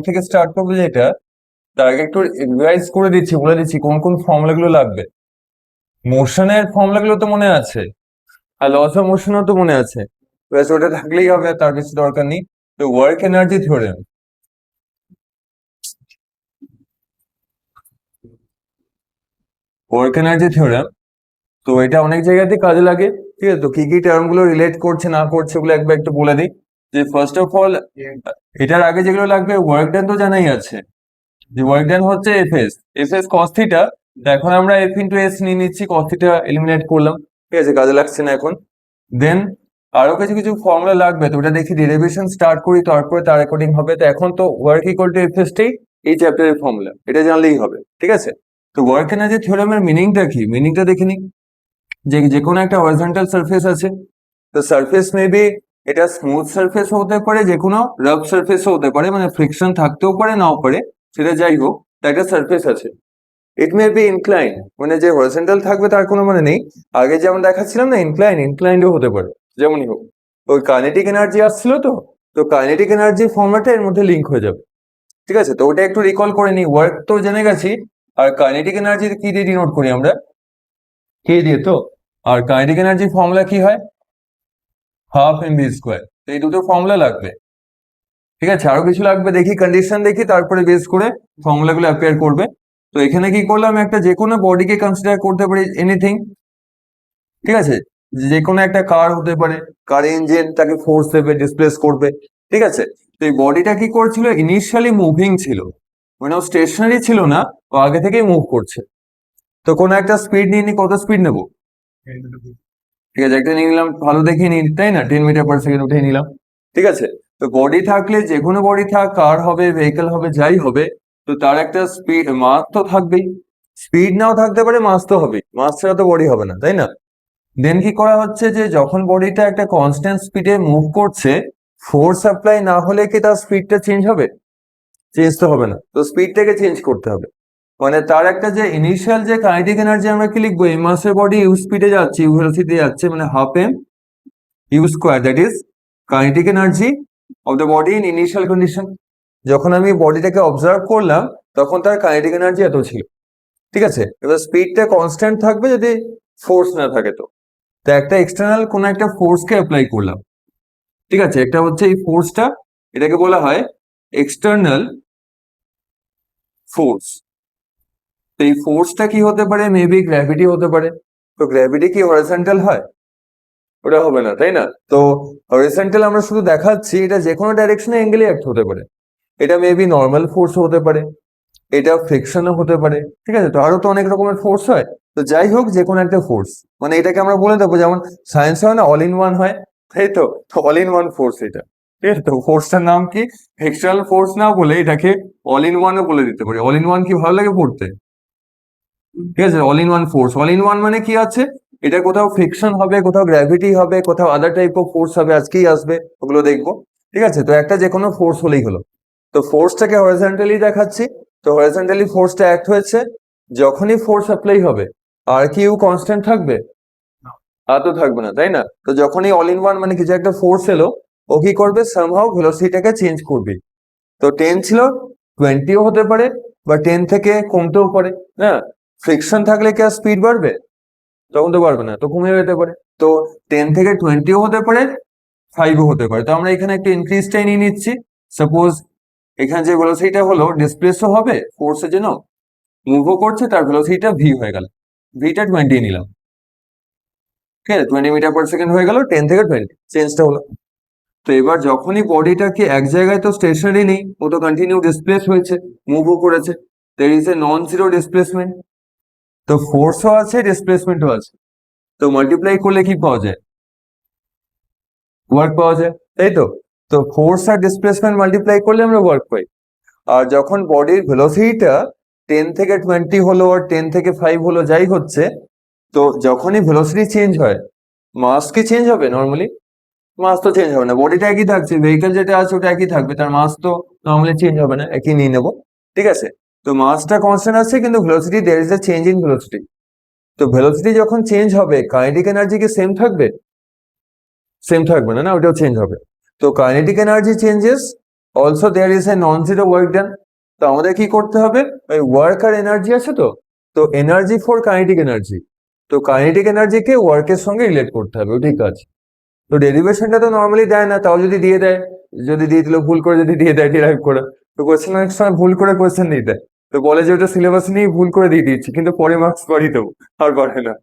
থেকে স্টার্ট করবো যেটা, তার আগে একটু রিভাইজ করে দিচ্ছি, বলে দিচ্ছি কোন কোন ফর্মুলা গুলো লাগবে। মোশনের ফর্মুলা গুলো তো মনে আছে, আর লস অফ মোশনও তো মনে আছে, ব্যাস ওটা থাকলেই হবে, তার কিছু দরকার নেই। তো work energy theorem, work energy theorem, তো এটা অনেক জায়গাতে কাজে লাগে। ঠিক আছে, তো কি কি টার্ম গুলো রিলেট করছে না করছে ওগুলো একবার একটু বলে দিই। যে ফার্স্ট অফ অল, এটার আগে যেগুলো লাগবে, ওয়ার্ক ডান তো জানাই আছে, যে ওয়ার্ক ডান হচ্ছে এফএস, এফএস কস থিটা। এখন আমরা এফ ইন্টু এস নিয়ে নিচ্ছি, কস থিটা এলিমিনেট করলাম, ঠিক আছে, কাজে লাগছে না এখন। দেন আরো কিছু কিছু ফর্মুলা লাগবে, তো ওটা দেখি ডেরিভেশন স্টার্ট করি, তারপরে তার অ্যাকর্ডিং হবে। তো এখন তো ওয়ার্ক ইকুয়াল টু এফএস টাই এই চ্যাপ্টারের ফর্মুলা, এটা জানলেই হবে, ঠিক আছে। তো ওয়ার্ক এনার্জি থিওরেমের মিনিংটা কি, মিনিংটা দেখে নিই। যে কোনো একটা হরিজন্টাল সারফেস আছে, তো সারফেস মেবি এটা স্মুথ সারফেস হতে পারে, যে কোনো রাফ সারফেস হতে পারে, মানে ফ্রিকশন থাকতেও পারে নাও পারে, সেটা যাই হোক, তা একটা সারফেস আছে। ইট মে বি ইনক্লাইন, মানে যে হরিজন্টাল থাকবে তার কোনো মানে নেই, আগে যেমন দেখাচ্ছিলাম না ইনক্লাইন্ডও হতে পারে, যেমনই হোক। ওই কাইনেটিক এনার্জি আসছিল, তো কাইনেটিক এনার্জি ফর্মুলাটা এর মধ্যে লিঙ্ক হয়ে যাবে, ঠিক আছে। তো ওটা একটু রিকল করে নিই, ওয়ার্ক তো জেনে গেছি, আর কাইনেটিক এনার্জি কি দিয়ে ডিনোট করি আমরা, কে দিয়ে তো। আর কাইনেটিক এনার্জি ফর্মুলা কি হয়, হাফ এম ভি স্কোয়ার। তো এই দুটো ফর্মুলা লাগবে, ঠিক আছে। আরো কিছু লাগবে, দেখি কন্ডিশন দেখি, তারপরে বেস করে ফর্মুলা গুলো অ্যাপিয়ার করবে। তো এখানে কি করলাম, একটা যে কোনো বডিকে কনসিডার করতে পারি, এনিথিং, ঠিক আছে। যে কোনো একটা কার হতে পারে, কার ইঞ্জিন তাকে ফোর্স দেবে, ডিসপ্লেস করবে, ঠিক আছে। তো এই বডিটা কি করছিল, ইনিশিয়ালি মুভিং ছিল, মানে ও স্টেশনারি ছিল না, ও আগে থেকেই মুভ করছে। তো কোনো একটা স্পিড নিয়ে নি, কত স্পিড নেবো, ঠিক আছে, একটা নিয়ে নিলাম, ভালো দেখে নিই, তাই না, 10 মিটার পার সেকেন্ড উঠে নিলাম, ঠিক আছে। তো বডি থাকলে, যে কোনো বডি থাক, কার হবে, ভেহিকেল হবে, যাই হবে, তো তার একটা স্পিড, মাস তো থাকবেই। স্পিড নাও থাকতে পারে, মাস তো হবেই, মাস ছাড়া তো বডি হবে না, তাই না। দেন কি করা হচ্ছে, যে যখন বডিটা একটা কনস্ট্যান্ট স্পিডে মুভ করছে, ফোর্স অ্যাপ্লাই না হলে কি তার স্পিডটা চেঞ্জ হবে, চেঞ্জ তো হবে না, তো স্পিডটাকে চেঞ্জ করতে হবে। মানে তার একটা যে ইনিশিয়াল যে কাইনেটিক এনার্জি, আমরা কি লিখবো, এম মাসের বডি ইউ স্পিডে যাচ্ছে, ইউ ভেলোসিটি যাচ্ছে, মানে half M U square, that is kinetic energy of the body in initial condition. যখন আমি বডিটাকে অবজার্ভ করলাম, তখন তার কাইনেটিক এনার্জি এত ছিল, ঠিক আছে। এবার স্পিডটা কনস্ট্যান্ট থাকবে যদি ফোর্স না থাকে, তো একটা এক্সটার্নাল কোন একটা ফোর্সকে অ্যাপ্লাই করলাম, ঠিক আছে। একটা হচ্ছে এই ফোর্সটা, এটাকে বলা হয় এক্সটার্নাল ফোর্স। তো এই ফোর্সটা কি হতে পারে, মেবি গ্র্যাভিটি হতে পারে। তো গ্র্যাভিটি কি হরিজন্টাল হয়, ওটা হবে না, তাই না। তো হরিজন্টাল আমরা শুধু দেখাচ্ছি, এটা যে কোনো ডাইরেকশনে অ্যাঙ্গেলে অ্যাক্ট হতে পারে। এটা মেবি নর্মাল ফোর্স হতে পারে, এটা ফ্রিকশনও হতে পারে, ঠিক আছে। তো আরো তো অনেক রকমের ফোর্স হয়। তো যাই হোক, যে কোনো একটা ফোর্স, মানে এটাকে আমরা বলে দেবো, যেমন সায়েন্স হয় না, অল ইন ওয়ান হয়, তাই তো। অল ইন ওয়ান ফোর্স এটা, ঠিক আছে। তো ফোর্সটার নাম কি, এক্সটার্নাল ফোর্স না বলে এটাকে অল ইন ওয়ানও বলে দিতে পারি। অল ইন ওয়ান কি ভালো লাগে পড়তে, ঠিক আছে। All in one force, all in one মানে কি আছে, এটা কোথাও ফ্রিকশন হবে, কোথাও গ্র্যাভিটি হবে, কোথাও আদার টাইপ অফ ফোর্স হবে, আজকেই আসবে, ওগুলো দেখবো, ঠিক আছে। তো একটা যে কোনো ফোর্স হলেই হলো। তো ফোর্সটাকে হরিজন্টালি দেখাচ্ছি, তো হরিজন্টালি ফোর্সটা অ্যাক্ট হয়েছে, যখনই ফোর্স অ্যাপ্লাই হবে, আর কি ইউ কনস্ট্যান্ট থাকবে, আর তো থাকবে না, তাই না। তো যখনই অল ইন ওয়ান মানে কিছু একটা ফোর্স এলো, ও কি করবে, সামহাউ ভেলোসিটিটাকে চেঞ্জ করবে। তো 10 ছিল, 20ও হতে পারে, বা 10 থেকে কমতেও পারে, না। ফ্রিকশন থাকলে কি আর স্পিড বাড়বে, তখন তো পারবে না, তো কমে যেতে পারে। তো 10 থেকে 20ও হতে পারে, 5ও হতে পারে। তো আমরা এখানে একটা ইনক্রিজটাই নিয়ে নিচ্ছি। সাপোজ এখানে যে ভেলোসিটিটা হলো, ডিসপ্লেসও হবে, ফোর্সের জন্য মুভও করছে, তার ভেলোসিটিটা ভি হয়ে গেল, ভিটা 20 নিলাম, ঠিক আছে। 20 মিটার পার সেকেন্ড হয়ে গেল, 10 থেকে 20 চেঞ্জটা হলো। তো এবার যখনই বডিটাকে এক জায়গায়, তো স্টেশনারি নেই, ও তো কন্টিনিউ ডিসপ্লেস হয়েছে, মুভও করেছে, there is a non zero displacement. তো ফোর্সও আছে, ডিসপ্লেসমেন্টও আছে, তো মাল্টিপ্লাই করলে কি পাওয়া যায়, ওয়ার্ক পাওয়া যায়, তাই তো। তো ফোর্স আর ডিসপ্লেসমেন্ট মাল্টিপ্লাই করলে আমরা ওয়ার্ক পাই। আর যখন বডির ভেলোসিটিটা 10 থেকে 20 হলো, আর 10 থেকে 5 হলো, যাই হচ্ছে, তো যখনই ভেলোসিটি চেঞ্জ হয়, মাস কি চেঞ্জ হবে নর্মালি, মাস তো চেঞ্জ হবে না, বডিটা একই থাকছে, ভেহিকেল যেটা আছে ওটা একই থাকবে, তার মাস তো নর্মালি চেঞ্জ হবে না, একই নিয়ে নেবো, ঠিক আছে। তো মাসটা কনস্ট্যান্ট আছে, কিন্তু velocity, there is a change in velocity. তো ভেলোসিটি যখন চেঞ্জ হবে, কাইনেটিক এনার্জি কি সেম থাকবে, সেম থাকবে না, না, ওটাও চেঞ্জ হবে। তো kinetic energy changes, also there is a non zero work done. তো আমাদের কি করতে হবে, ওই ওয়ার্ক আর এনার্জি আছে তো এনার্জি ফর কাইনেটিক এনার্জি, তো কাইনেটিক এনার্জিকে ওয়ার্কের সঙ্গে রিলেট করতে হবে, ঠিক আছে। তো ডেরিভেশনটা তো নর্মালি দেয় না, তাও যদি দিয়ে দেয়, যদি দিয়ে দিল ভুল করে, যদি দিয়ে দেয় ডিরাইভ করে, তো কোয়েশ্চেন অনেক সময় ভুল করে কোয়েশ্চেন দিয়ে দেয়, তো বলে যে ওটা সিলেবাস নিয়ে ভুল করে দিয়ে দিচ্ছি, কিন্তু পরে মার্কস বাড়িয়ে দেবো, আর বাড়ে না,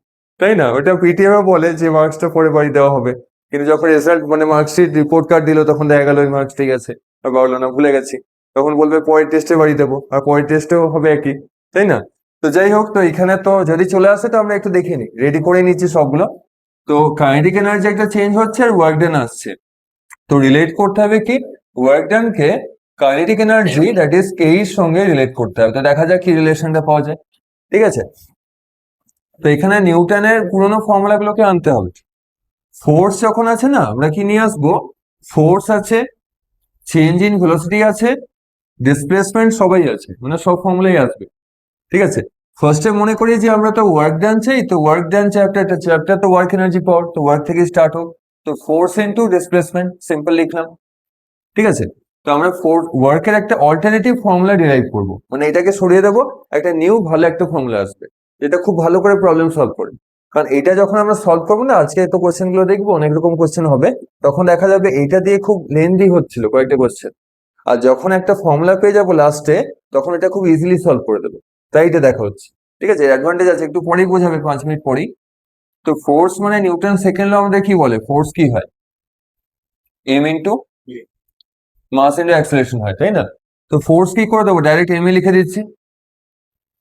তাই না? ওটা পিটিএম বলে যে মার্কসটা পরে বাড়িয়ে দেওয়া হবে, কিন্তু যখন রেজাল্ট মানে মার্কশিট রিপোর্ট কার্ড দিল তখন দেখা গেল ওই মার্কস ঠিক আছে, আর বাড়লো না, ভুলে গেছি, তখন বলবে পরের টেস্টে বাড়িয়ে দেবো, আর পরের টেস্টেও হবে একই, তাই না? তো যাই হোক, তো এখানে তো যদি চলে আসে তো আমরা একটু দেখে নিই, রেডি করে নিচ্ছি সবগুলো। তো কাইনেটিক এনার্জি একটা চেঞ্জ হচ্ছে আর ওয়ার্ক ডান আসছে, তো রিলেট করতে হবে কি, ওয়ার্ক ডান কে kinetic energy that is K এর সঙ্গে রিলেট করতে হবে। তো দেখা যাক কি রিলেশনটা পাওয়া যায়, ঠিক আছে। তো এখানে নিউটনের পুরোনো ফর্মুলা গুলোকে আনতে হবে। ফোর্স যখন আছে না, আমরা কি নিয়ে আসবো, ফোর্স আছে, চেঞ্জ ইন ভেলোসিটি আছে, ডিসপ্লেসমেন্ট সবাই আছে, মানে সব ফর্মুলাই আসবে, ঠিক আছে। ফার্স্টে মনে করি যে আমরা তো ওয়ার্ক ডান চাই, তো ওয়ার্ক ডান চ্যাপ্টার, একটা চ্যাপ্টার তো ওয়ার্ক এনার্জি পাওয়ার, তো ওয়ার্ক থেকে স্টার্ট হোক, তো ফোর্স ইনটু ডিসপ্লেসমেন্ট সিম্পল লিখলাম, ঠিক আছে। তো আমরা ওয়ার্কের একটা অল্টারনেটিভ ফর্মুলা ডিরাইভ করব, মানে এটাকে সরিয়ে দেবো, একটা নিউ ভালো একটা ফর্মুলা আসবে, যেটা খুব ভালো করে প্রবলেম সলভ করে। কারণ এটা যখন আমরা সলভ করবো না, আজকে তো কোশ্চেন গুলো দেখবো, অনেক রকম কোশ্চেন হবে, তখন দেখা যাবে এটা দিয়ে খুব লেন্দি হচ্ছিল কয়েকটা কোশ্চেন, আর যখন একটা ফর্মুলা পেয়ে যাবো লাস্টে, তখন এটা খুব ইজিলি সলভ করে দেবো, তাই এটা দেখা হচ্ছে, ঠিক আছে। অ্যাডভান্টেজ আছে, একটু পরেই বোঝাবে, 5 মিনিট পরেই। তো ফোর্স মানে নিউটন সেকেন্ড ল আমাদের কি বলে, ফোর্স কি হয়, m into mass into acceleration হয়, তাই না? তো ফোর্স কি করে দেবো, ডাইরেক্ট এম এ লিখে দিচ্ছি,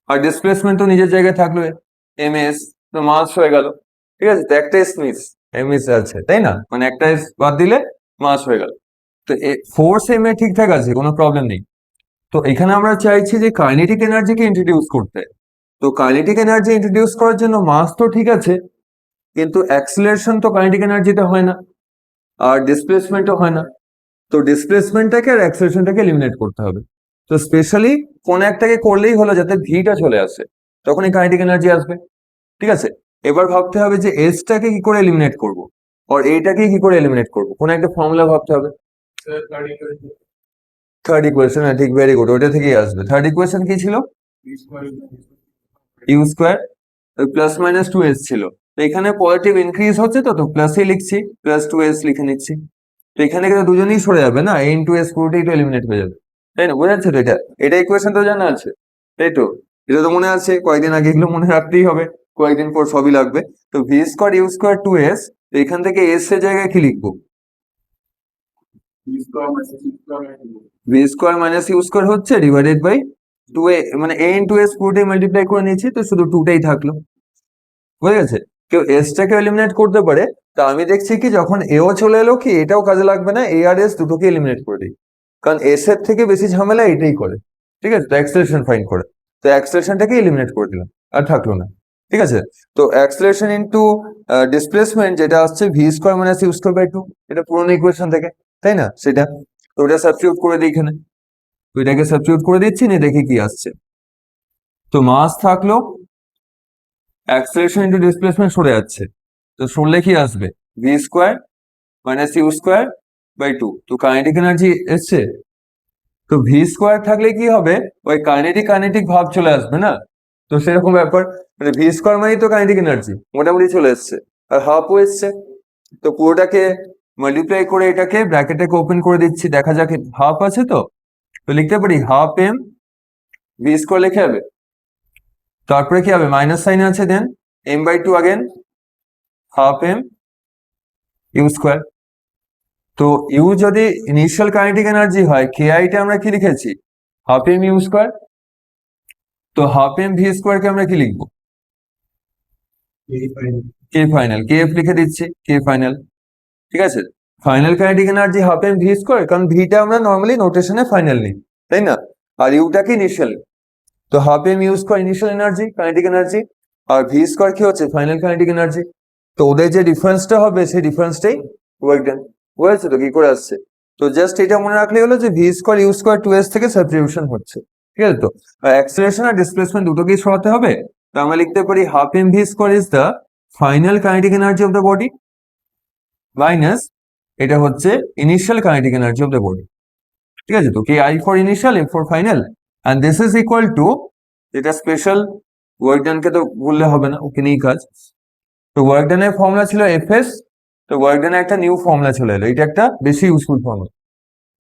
আর ডিসপ্লেসমেন্ট তো নিজের জায়গায় থাকলো, এম এস, তো মাস হয়ে গেল, ঠিক আছে। তো একটা এস মিস, এম এস আছে, তাই না, মানে একটা এস বাদ দিলে মাস হয়ে গেল। তো ফোর্স এম এ ঠিকঠাক আছে, কোনো প্রবলেম নেই। তো এখানে আমরা চাইছি যে কাইনেটিক এনার্জিকে ইন্ট্রোডিউস করতে। তো কাইনেটিক এনার্জি ইন্ট্রোডিউস করার জন্য মাস তো ঠিক আছে, কিন্তু অ্যাক্সিলারেশন তো কাইনেটিক এনার্জিতে হয় না, আর ডিসপ্লেসমেন্টও হয় না। তো ডিসপ্লেসমেন্টটাকে আর অ্যাক্সিলারেশনটাকে এলিমিনেট করতে হবে। তো স্পেশালি কোন একটাকে করলেই হলো, যাতে ভিটা চলে আসে, তখনই কাইনেটিক এনার্জি আসবে, ঠিক আছে। এবার ভাবতে হবে যে এসটাকে কি করে এলিমিনেট করব, আর এইটাকে কি করে এলিমিনেট করব, কোন একটা ফর্মুলা ভাবতে হবে। থার্ড ইকুয়েশন, হ্যাঁ ঠিক, ভেরি গুড, ওইটা থেকেই আসবে। থার্ড ইকুয়েশন কি ছিল, u square, plus minus two s ছিল, তো এখানে পজিটিভ ইনক্রিজ হচ্ছে, তো প্লাসই লিখছি, প্লাস টু এস লিখে নিচ্ছি। তো এখানে কিন্তু দুজনেই সরে যাবে না, এ ইন্টু এস পুরোটাই তো এলিমিনেট হয়ে যাবে, তাই না? বোঝা যাচ্ছে তো, এটা ইকুয়েশন তো জানা আছে, তাই তো, এটা তো মনে আছে, কয়েকদিন আগে এগুলো মনে রাখতেই হবে, কয়েকদিন পর সবই লাগবে। তো V square you square two s, তো এখান থেকে এস এর জায়গায় কি লিখবো, v square minus you square হচ্ছে ডিভাইডেড বাই টু এ, মানে এ ইন্টু এস পুরোটাই মাল্টিপ্লাই করে নিয়েছি, তো শুধু টুটাই থাকলো, বুঝে গেছে। কেউ এসটাকে এলিমিনেট করতে পারে, তা আমি দেখছি কি যখন এও চলে এলো, কি এটাও কাজে লাগবে না, এ আর এস দুটোকে এলিমিনেট করে দিই, কারণ এস এর থেকে বেশি ঝামেলা এটাই করে, ঠিক আছে। তো অ্যাক্সেলারেশন ফাইন্ড করে, তো অ্যাক্সেলারেশনটাকে এলিমিনেট করে দিলাম, আর থাকলো না, ঠিক আছে। তো অ্যাক্সেলারেশন ইনটু ডিসপ্লেসমেন্ট যেটা আসছে v square minus you square by two, এটা পুরোনো ইকুয়েশন থেকে, তাই না, সেটা। তো ওটা সাবস্টিটিউট করে দিই এখানে, তো এটাকে সাবস্টিটিউট করে দিচ্ছি, নিয়ে দেখি কি আসছে। তো মাস থাকলো, অ্যাক্সেলারেশন ইনটু ডিসপ্লেসমেন্ট সরে যাচ্ছে, তো সরলে কি আসবে, v square minus you square by two, তো কাইনেটিক এনার্জি এসছে। তো ভি স্কোয়ার থাকলে কি হবে, ওই কাইনেটিক কাইনেটিক ভাব চলে আসবে না, তো সেরকম ব্যাপার, মানে ভি স্কোয়ার মানে তো কাইনেটিক এনার্জি মোটামুটি চলে এসছে, আর হাফও এসছে। তো পুরোটাকে মাল্টিপ্লাই করে এটাকে ব্র্যাকেটটাকে ওপেন করে দিচ্ছি, দেখা যাক হাফ আছে, তো লিখতে পারি হাফ এম ভি স্কোয়ার লিখে যাবে, তারপরে কি হবে, মাইনাস সাইন আছে, then M by two again half M U square. তো ইউ যদি ইনিশিয়াল কাইনেটিক এনার্জি হয়, কে আইটা আমরা কি লিখেছি, হাফ এম ইউ স্কোয়ার, তো হাফ এম ভি স্কোয়ার কে আমরা কি লিখবো, কে ফাইনাল, কে এফ লিখে দিচ্ছি, কে ফাইনাল, ঠিক আছে। Final kinetic energy half M V square, কারণ ভিটা আমরা নর্মালি নোটেশনে ফাইনাল নিই, তাই না, আর ইউটাকে ইনিশিয়াল, তো half M U square initial energy kinetic energy, আর ভি স্কোয়ার কি হচ্ছে ফাইনাল কাইনেটিক এনার্জি। তো ওদের যে ডিফারেন্সটা হবে, সেই ডিফারেন্সটাই ওয়ার্ক ডান, বুঝেছে তো কি করে আসছে। তো জাস্ট এটা মনে রাখলে হলো যে v square you square two s থেকে সাবস্টিটিউশন হচ্ছে, ঠিক আছে। তো অ্যাক্সেলারেশন আর ডিসপ্লেসমেন্ট দুটোকেই সরাতে হবে, তো আমরা লিখতে পারি half M V square is the final kinetic energy of the body minus এটা হচ্ছে initial kinetic energy of the body, ঠিক আছে? তো K I for initial, F for final, and this is equal to, এটা special work ডানকে তো বললে হবে না, ওকে নিয়েই কাজ। তো ওয়ার্ক ডানের ফর্মুলা ছিল এফ এস, তো ওয়ার্ক ডানের একটা নিউ ফর্মুলা চলে এলো, এটা একটা বেশি ইউজফুল ফর্মুলা,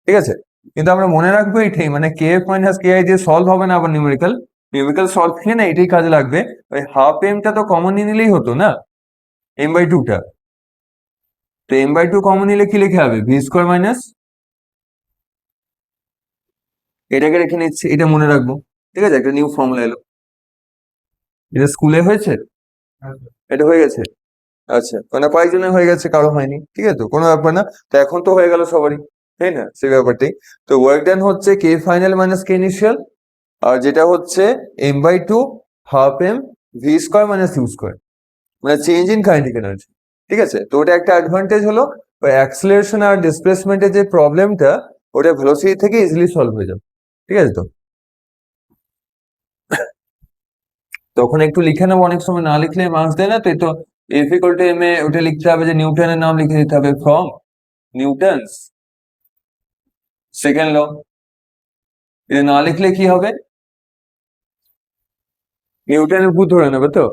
ঠিক আছে? কিন্তু আমরা মনে রাখবো এটাই, মানে K F minus K I দিয়ে সলভ হবে না আবার নিউমেরিক্যাল সলভ থেকে না এটাই কাজে লাগবে। ওই হাফ এমটা তো কমন নিয়ে নিলেই হতো না, m/2টা। তো m/2 কমন নিলে কি লিখে হবে, ভি স্কোয়ার মাইনাস, এটাকে রেখে নিচ্ছি, এটা মনে রাখবো, ঠিক আছে? একটা নিউ ফর্মুলা এলো, এটা স্কুলে হয়েছে, এটা হয়ে গেছে। আচ্ছা, মানে কয়েকজনের হয়ে গেছে, কারো হয়নি, ঠিক আছে? তো কোনো ব্যাপার না, তো এখন তো হয়ে গেল সবারই, তাই না? সেই ব্যাপারটাই। তো ওয়ার্ক ডান হচ্ছে k final minus k initial, আর যেটা হচ্ছে m/2 half M V square minus you square, মানে চেঞ্জ ইন কাইনেটিক এনার্জি, ঠিক আছে? তো ওটা একটা অ্যাডভান্টেজ হলো, ওই অ্যাক্সিলারেশন আর ডিসপ্লেসমেন্টের যে প্রবলেমটা, ওটা ভেলোসিটি থেকে ইজিলি সলভ হয়ে যাবে, ঠিক আছে? তো তখন একটু লিখে নেবো, অনেক সময় না লিখলে মার্কস দেয় না, তো এই তো F equal to M A ওটা লিখতে হবে যে নিউটনের নাম লিখে দিতে হবে, ফ্রম নিউটনস সেকেন্ড ল। এটা না লিখলে কি হবে, নিউটনের ভূত ধরে নেবে তো।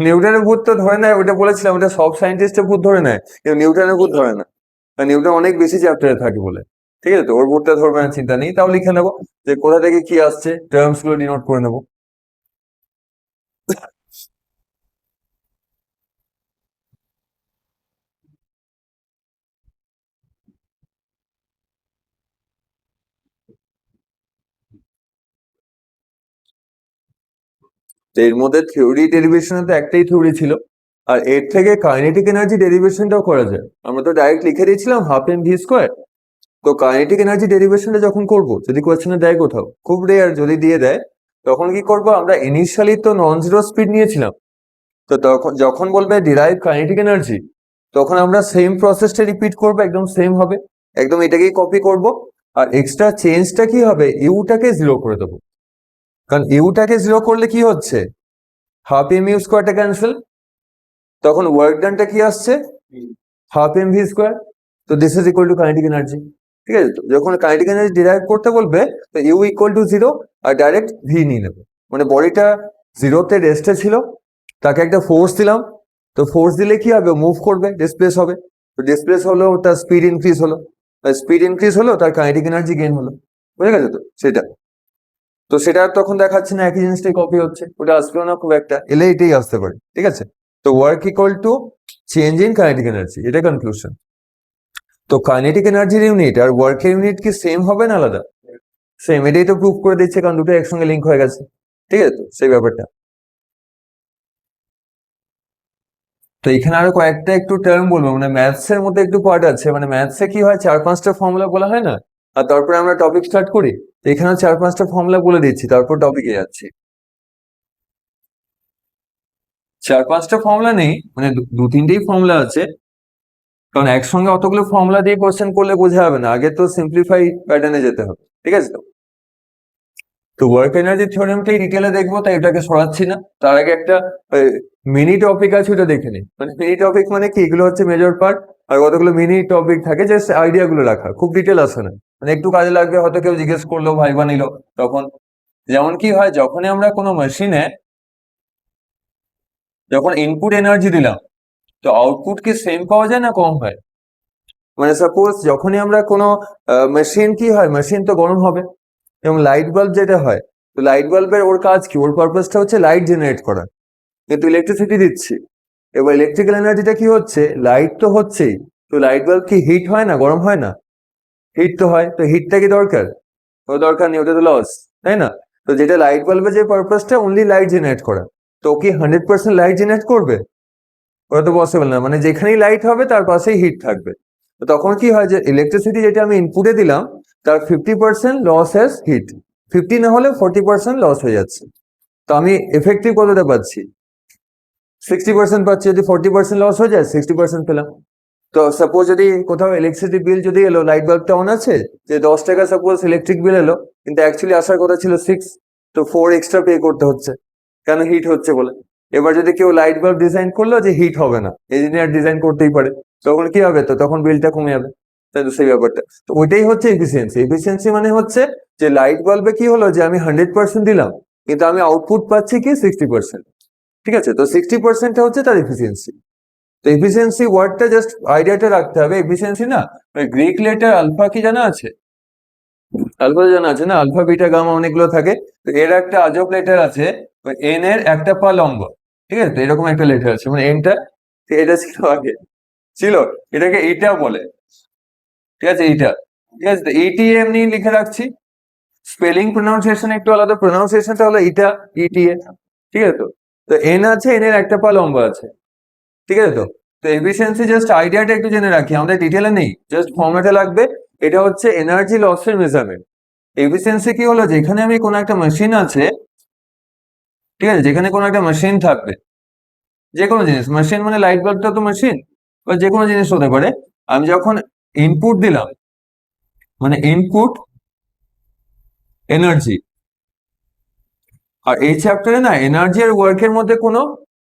নিউটনের ভূত তো ধরে নেয়, ওটা বলেছিলাম, ওটা সব সায়েন্টিস্টের ভূত ধরে নেয়, কিন্তু নিউটনের ভূত ধরে না, কারণ নিউটন অনেক বেশি চ্যাপ্টারে থাকে বলে, ঠিক আছে? তো ওর ভূতটা ধরবে না, চিন্তা নেই। তাও লিখে নেবো যে কোথা থেকে কি আসছে, টার্মস গুলো ডিনোট করে নেবো। তো এর মধ্যে থিওরি ডেরিভেশনে তো একটাই থিওরি ছিল, আর এর থেকে কাইনেটিক এনার্জি ডেরিভেশনটাও করা যায়। আমরা তো ডাইরেক্ট লিখে দিয়েছিলাম হাফ এম ভি স্কোয়ার। তো কাইনেটিক এনার্জি ডেরিভেশনটা যখন করব, যদি কোয়েশ্চেনে দেয় কোথাও, খুব রেয়ার যদি দিয়ে দেয়, তখন কি করব, আমরা ইনিশিয়ালি তো নন জিরো স্পিড নিয়েছিলাম, তো তখন যখন বলবে ডিরাইভ কাইনেটিক এনার্জি, তখন আমরা সেম প্রসেসটা রিপিট করব, একদম সেম হবে, একদম এটাকেই কপি করব। আর এক্সট্রা চেঞ্জটা কি হবে, ইউটাকে জিরো করে দেবো, কারণ ইউটাকে জিরো করলে কি হচ্ছে, হাফ এম ইউ স্কোয়ারটা ক্যান্সেল, তখন ওয়ার্ক ডানটা কি আসছে, হাফ এম ভি স্কোয়ার। তো this is equal two kinetic energy, ঠিক আছে? তো যখন কাইনেটিক এনার্জি ডিরাইভ করতে বলবে, তো ইউ ইকুয়াল টু জিরো, আর ডাইরেক্ট ভি নিয়ে নেবে, মানে বডিটা জিরোতে রেস্টে ছিল, তাকে একটা ফোর্স দিলাম, তো ফোর্স দিলে কি হবে, মুভ করবে, ডিসপ্লেস হবে, তো ডিসপ্লেস হলো, তার স্পিড ইনক্রিজ হলো, স্পিড ইনক্রিজ হলো, তার কাইনেটিক এনার্জি গেইন হলো, বুঝে গেছে? তো সেটা, তো সেটা আর তখন দেখাচ্ছে না একই জিনিসটাই কপি হচ্ছে, ওটা আসবেও না খুব একটা, এলে এটাই আসতে পারে, ঠিক আছে? তো work equal to change in kinetic energy, এটা কনক্লুশন। তো কাইনেটিক এনার্জির ইউনিট আর ওয়ার্কের ইউনিট কি সেম হবে না আলাদা? সেম, এটাই তো প্রুভ করে দিচ্ছে, কারণ দুটো একসঙ্গে লিঙ্ক হয়ে গেছে, ঠিক আছে? তো সেই ব্যাপারটা। তো এখানে আরো কয়েকটা একটু টার্ম বলবো, মানে ম্যাথস এর মধ্যে একটু পার্ট আছে, মানে ম্যাথসে কি হয়, 4-5টা ফর্মুলা বলা হয় না, আর তারপরে আমরা টপিক স্টার্ট করি। তো এখানেও 4-5টা ফর্মুলা বলে দিচ্ছি, তারপর টপিকে যাচ্ছি। 4-5টা ফর্মুলা নেই, মানে দু-তিনটেই ফর্মুলা আছে, কারণ একসঙ্গে অতগুলো ফর্মুলা দিয়ে কোশ্চেন করলে বোঝা যাবে না, আগে তো সিম্পলিফাই প্যাটার্নে যেতে হবে, ঠিক আছে? তো তো ওয়ার্ক এনার্জি থিওরেমটাই ডিটেলে দেখবো, তাই এটাকে সরাচ্ছি না। তার আগে একটা মিনি টপিক আছে, ওটা দেখে নিই। মানে মিনি টপিক মানে কি, এগুলো হচ্ছে মেজর পার্ট, আর কতগুলো মিনি টপিক থাকে, জাস্ট আইডিয়া গুলো রাখা, খুব ডিটেল আসে না, মানে একটু কাজে লাগবে, হয়তো কেউ জিজ্ঞেস করলো, ভাইবা নিল তখন। যেমন কি হয়, যখনই আমরা কোনো মেশিনে যখন ইনপুট এনার্জি দিলাম, তো আউটপুট কি সেম পাওয়া যায় না কম হয়? মানে সাপোজ যখনই আমরা কোনো মেশিন, কি হয়, মেশিন তো গরম হবে, এবং লাইট বাল্ব যেটা হয়, তো লাইট বাল্বের ওর কাজ কি, ওর পারপাসটা হচ্ছে লাইট জেনারেট করা, কিন্তু ইলেকট্রিসিটি দিচ্ছি। এবার ইলেকট্রিক্যাল এনার্জিটা কি হচ্ছে, লাইট তো হচ্ছেই, তো লাইট বাল্ব কি হিট হয় না, গরম হয় না? হিট তো হয়, তো হিটটা কি দরকার? ও দরকার নেই, ওটা তো লস, তাই না? তো যেটা লাইট বাল্বের যে পারপাসটা অনলি লাইট জেনারেট করা, তো কি 100% লাইট জেনারেট করবে? ওটা তো পসিবল না, মানে যেখানেই লাইট হবে তার পাশেই হিট থাকবে। তো তখন কি হয়, যে ইলেকট্রিসিটি যেটা আমি ইনপুটে দিলাম, তার 50% লস হ্যাজ হিট, 50 না হলে 40% লস হয়ে যাচ্ছে। তো আমি এফেক্টিভ কতটা পাচ্ছি, 60% পাচ্ছি। যদি 40% লস হয়ে যায়, 60% পেলাম। তো সাপোজ যদি কোথাও ইলেকট্রিসিটি বিল যদি এলো, লাইট বাল্বটা অন আছে, যে 10 টাকা সাপোজ ইলেকট্রিক বিল এলো, কিন্তু অ্যাকচুয়ালি আসার কথা ছিল 6, তো 4 এক্সট্রা পে করতে হচ্ছে, কেন, হিট হচ্ছে বলে। এবার যদি কেউ লাইট বাল্ব ডিজাইন করলো যে হিট হবে না, ইঞ্জিনিয়ার ডিজাইন করতেই পারে, তখন কি হবে, তো তখন বিলটা কমে যাবে, তাই তো সেই ব্যাপারটা। তো ওইটাই হচ্ছে এফিসিয়েন্সি। এফিসিয়েন্সি মানে হচ্ছে যে লাইট বাল্বে কি হলো যে আমি 100% দিলাম, কিন্তু আমি আউটপুট পাচ্ছি কি 60%। ঠিক আছে, তো 60%টা হচ্ছে তার এফিসিয়েন্সি। তো এফিসিয়েন্সি ওয়ার্ডটা জাস্ট আইডিয়াটা রাখতে হবে। এফিসিয়েন্সি না, ওই গ্রিক লেটার আলফা কি জানা আছে? আলফা জানা আছে না, আলফা বিটা গামা অনেকগুলো থাকে। তো এর একটা আজব লেটার আছে, এন এর একটা পা লম্বা। ঠিক আছে, তো এরকম একটা লেটার আছে, মানে এনটা, এটা ছিল আগে, ছিল, এটাকে এইটা বলে। ঠিক আছে, এইটা, ঠিক আছে, তো এইটি এমনি লিখে রাখছি। স্পেলিং প্রোনাউন্সিয়েশন একটু আলাদা, প্রোনাউন্সিয়েশনটা হলো ইটা, ইটিএ। ঠিক আছে, তো তো এন আছে, এন এর একটা পা লম্বা আছে। ঠিক আছে, তো তো এফিসিয়েন্সি জাস্ট আইডিয়াটা একটু জেনে রাখি, আমাদের ডিটেলে নেই, জাস্ট ফর্মেটে লাগবে। এটা হচ্ছে এনার্জি লসের মেজারমেন্ট। এফিসিয়েন্সি কি হলো, যেখানে আমি কোনো একটা মেশিন আছে, ঠিক আছে, যেখানে কোনো একটা মেশিন থাকবে, যে কোনো জিনিস, মেশিন মানে লাইট বাল্বটা তো মেশিন, বা যে কোনো জিনিস হতে পারে। আমি যখন ইনপুট দিলাম, মানে ইনপুট এনার্জি, আর এই চ্যাপ্টারে না এনার্জি আর ওয়ার্কের মধ্যে কোনো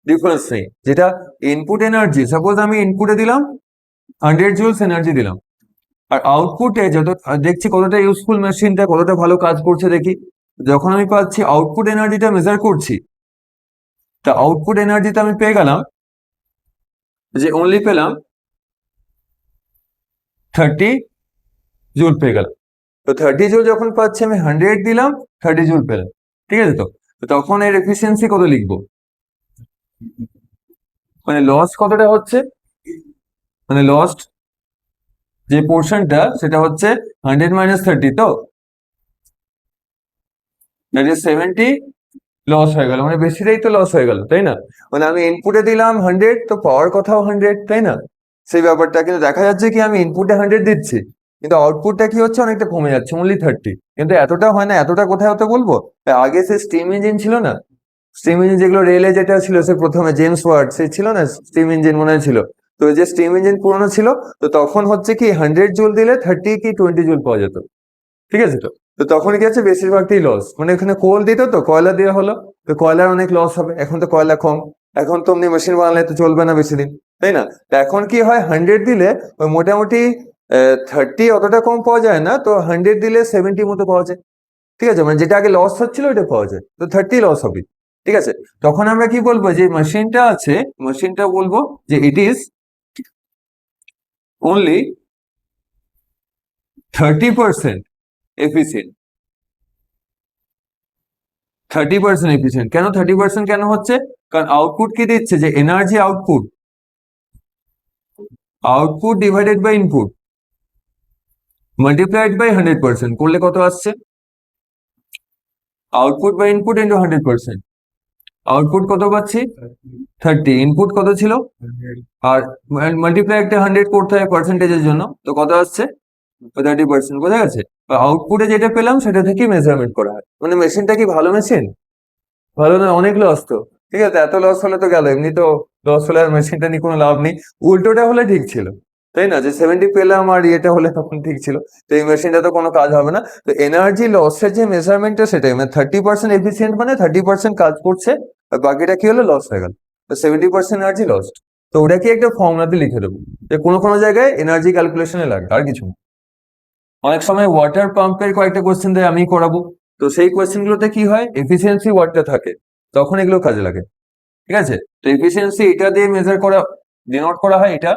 ডিফারেন্স নেই। যেটা ইনপুট এনার্জি, সাপোজ আমি ইনপুটে দিলাম 100 জুলস এনার্জি দিলাম, আর আউটপুটে যত দেখছি কতটা ইউজফুল মেশিনটা, কতটা ভালো কাজ করছে দেখি, যখন আমি পাচ্ছি আউটপুট এনার্জিটা মেজার করছি, তা আউটপুট এনার্জিটা আমি পেয়ে গেলাম যে অনলি পেলাম 30 জুল পেয়ে গেলাম। তো 30 জুল যখন পাচ্ছি, আমি 100 দিলাম, 30 জুল পেলাম। ঠিক আছে, তো তো তখন এর এফিসিয়েন্সি কত লিখবো, মানে লস কতটা হচ্ছে, মানে লস্ট যে পোর্শনটা সেটা হচ্ছে 100 - 30, তো দ্যাট ইজ 70 লস হয়ে গেল, মানে বেশিটাই তো লস হয়ে গেল, তাই না? মানে আমি ইনপুটে দিলাম 100, তো পাওয়ার কথাও 100, তাই না? সেই ব্যাপারটা কিন্তু দেখা যাচ্ছে কি আমি ইনপুটে 100 দিচ্ছি, কিন্তু আউটপুটটা কি হচ্ছে, অনেকটা কমে যাচ্ছে, অনলি 30। কিন্তু এতটা হয় না, এতটা কোথায় হতে বলবো, আগে সে স্টিম ইঞ্জিন ছিল না, স্টিম ইঞ্জিন যেগুলো রেলে যেটা ছিল, সে প্রথমে জেমস ওয়াট সে ছিল না, স্টিম ইঞ্জিন মনে ছিল। তো ওই যে স্টিম ইঞ্জিন পুরনো ছিল, তো তখন হচ্ছে কি 100 জুল দিলে 30 কি 20 জুল পাওয়া যেত। ঠিক আছে, তো তো তখন কি আছে, বেশিরভাগটাই লস, মানে এখানে কোল দিত, তো কয়লা দেওয়া হলো, তো কয়লার অনেক লস হবে, এখন তো কয়লা কম, এখন তো অমনি মেশিন বানালে তো চলবে না বেশি দিন, তাই না? তো এখন কি হয়, 100 দিলে ওই মোটামুটি 30 অতটা কম পাওয়া যায় না, তো 100 দিলে 70 মতো পাওয়া যায়। ঠিক আছে, মানে যেটা আগে লস হচ্ছিল ওটা পাওয়া যায়, তো 30 লস হবে। ঠিক আছে, তখন আমরা কি বলবো, যে মেশিনটা আছে, মেশিনটা বলবো যে it is only 30% efficient. 30% efficient কেন, 30% কেন হচ্ছে, কারণ আউটপুট কি দিচ্ছে, যে energy output, output divided by input multiplied by 100% করলে কত আসছে, output by input into 100%। Output কত পাচ্ছি, 30, ইনপুট কত ছিল, আর মাল্টিপ্লাই একটা 100 করতে হয় পার্সেন্টেজের জন্য, তো কত আসছে, 30%। বোঝা গেছে? আউটপুটে যেটা পেলাম সেটা থেকে মেজারমেন্ট করা হয়। মানে মেশিনটা কি ভালো মেশিন, ভালো না, অনেক লস তো। ঠিক আছে, এত লস হলে তো গেল, এমনি তো লস হলে আর মেশিনটা নিয়ে কোনো লাভ নেই। উল্টোটা হলে ঠিক ছিল, তাই না, যে 70 পেলাম আর ইয়েটা হলে তখন ঠিক ছিল, তো এই মেশিনটা তো কোনো কাজ হবে না। তো এনার্জি লসের যে মেজারমেন্টটা সেটাই, মানে 30% এফিসিয়েন্ট, মানে 30% কাজ করছে, আর বাকিটা কি হলো, লস হয়ে গেল, তো 70% এনার্জি লস্ট। তো ওটাকে একটা ফর্মুলাতে লিখে দেবো, যে কোনো কোনো জায়গায় এনার্জি ক্যালকুলেশনে লাগবে, আর কিছু না। অনেক সময় ওয়াটার পাম্পের কয়েকটা কোয়েশ্চেন দেয়, আমি করাবো, তো সেই কোয়েশ্চেন গুলোতে কি হয়, এফিসিয়েন্সি ওয়ার্ডটা থাকে, তখন এগুলো কাজে লাগে। ঠিক আছে, তো এফিসিয়েন্সি এটা দিয়ে মেজার করা, ডিনোট করা হয় এটা।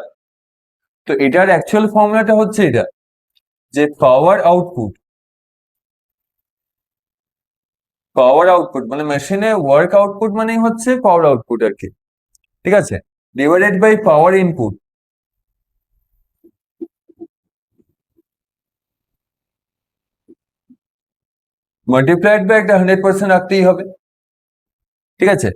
তো এটার অ্যাকচুয়াল ফর্মুলাটা হচ্ছে এটা, যে পাওয়ার আউটপুট, পাওয়ার আউটপুট মানে মেশিনে ওয়ার্ক আউটপুট মানেই হচ্ছে পাওয়ার আউটপুট আর কি। ঠিক আছে, divided by power input, multiplied by একটা 100% রাখতেই হবে। ঠিক আছে,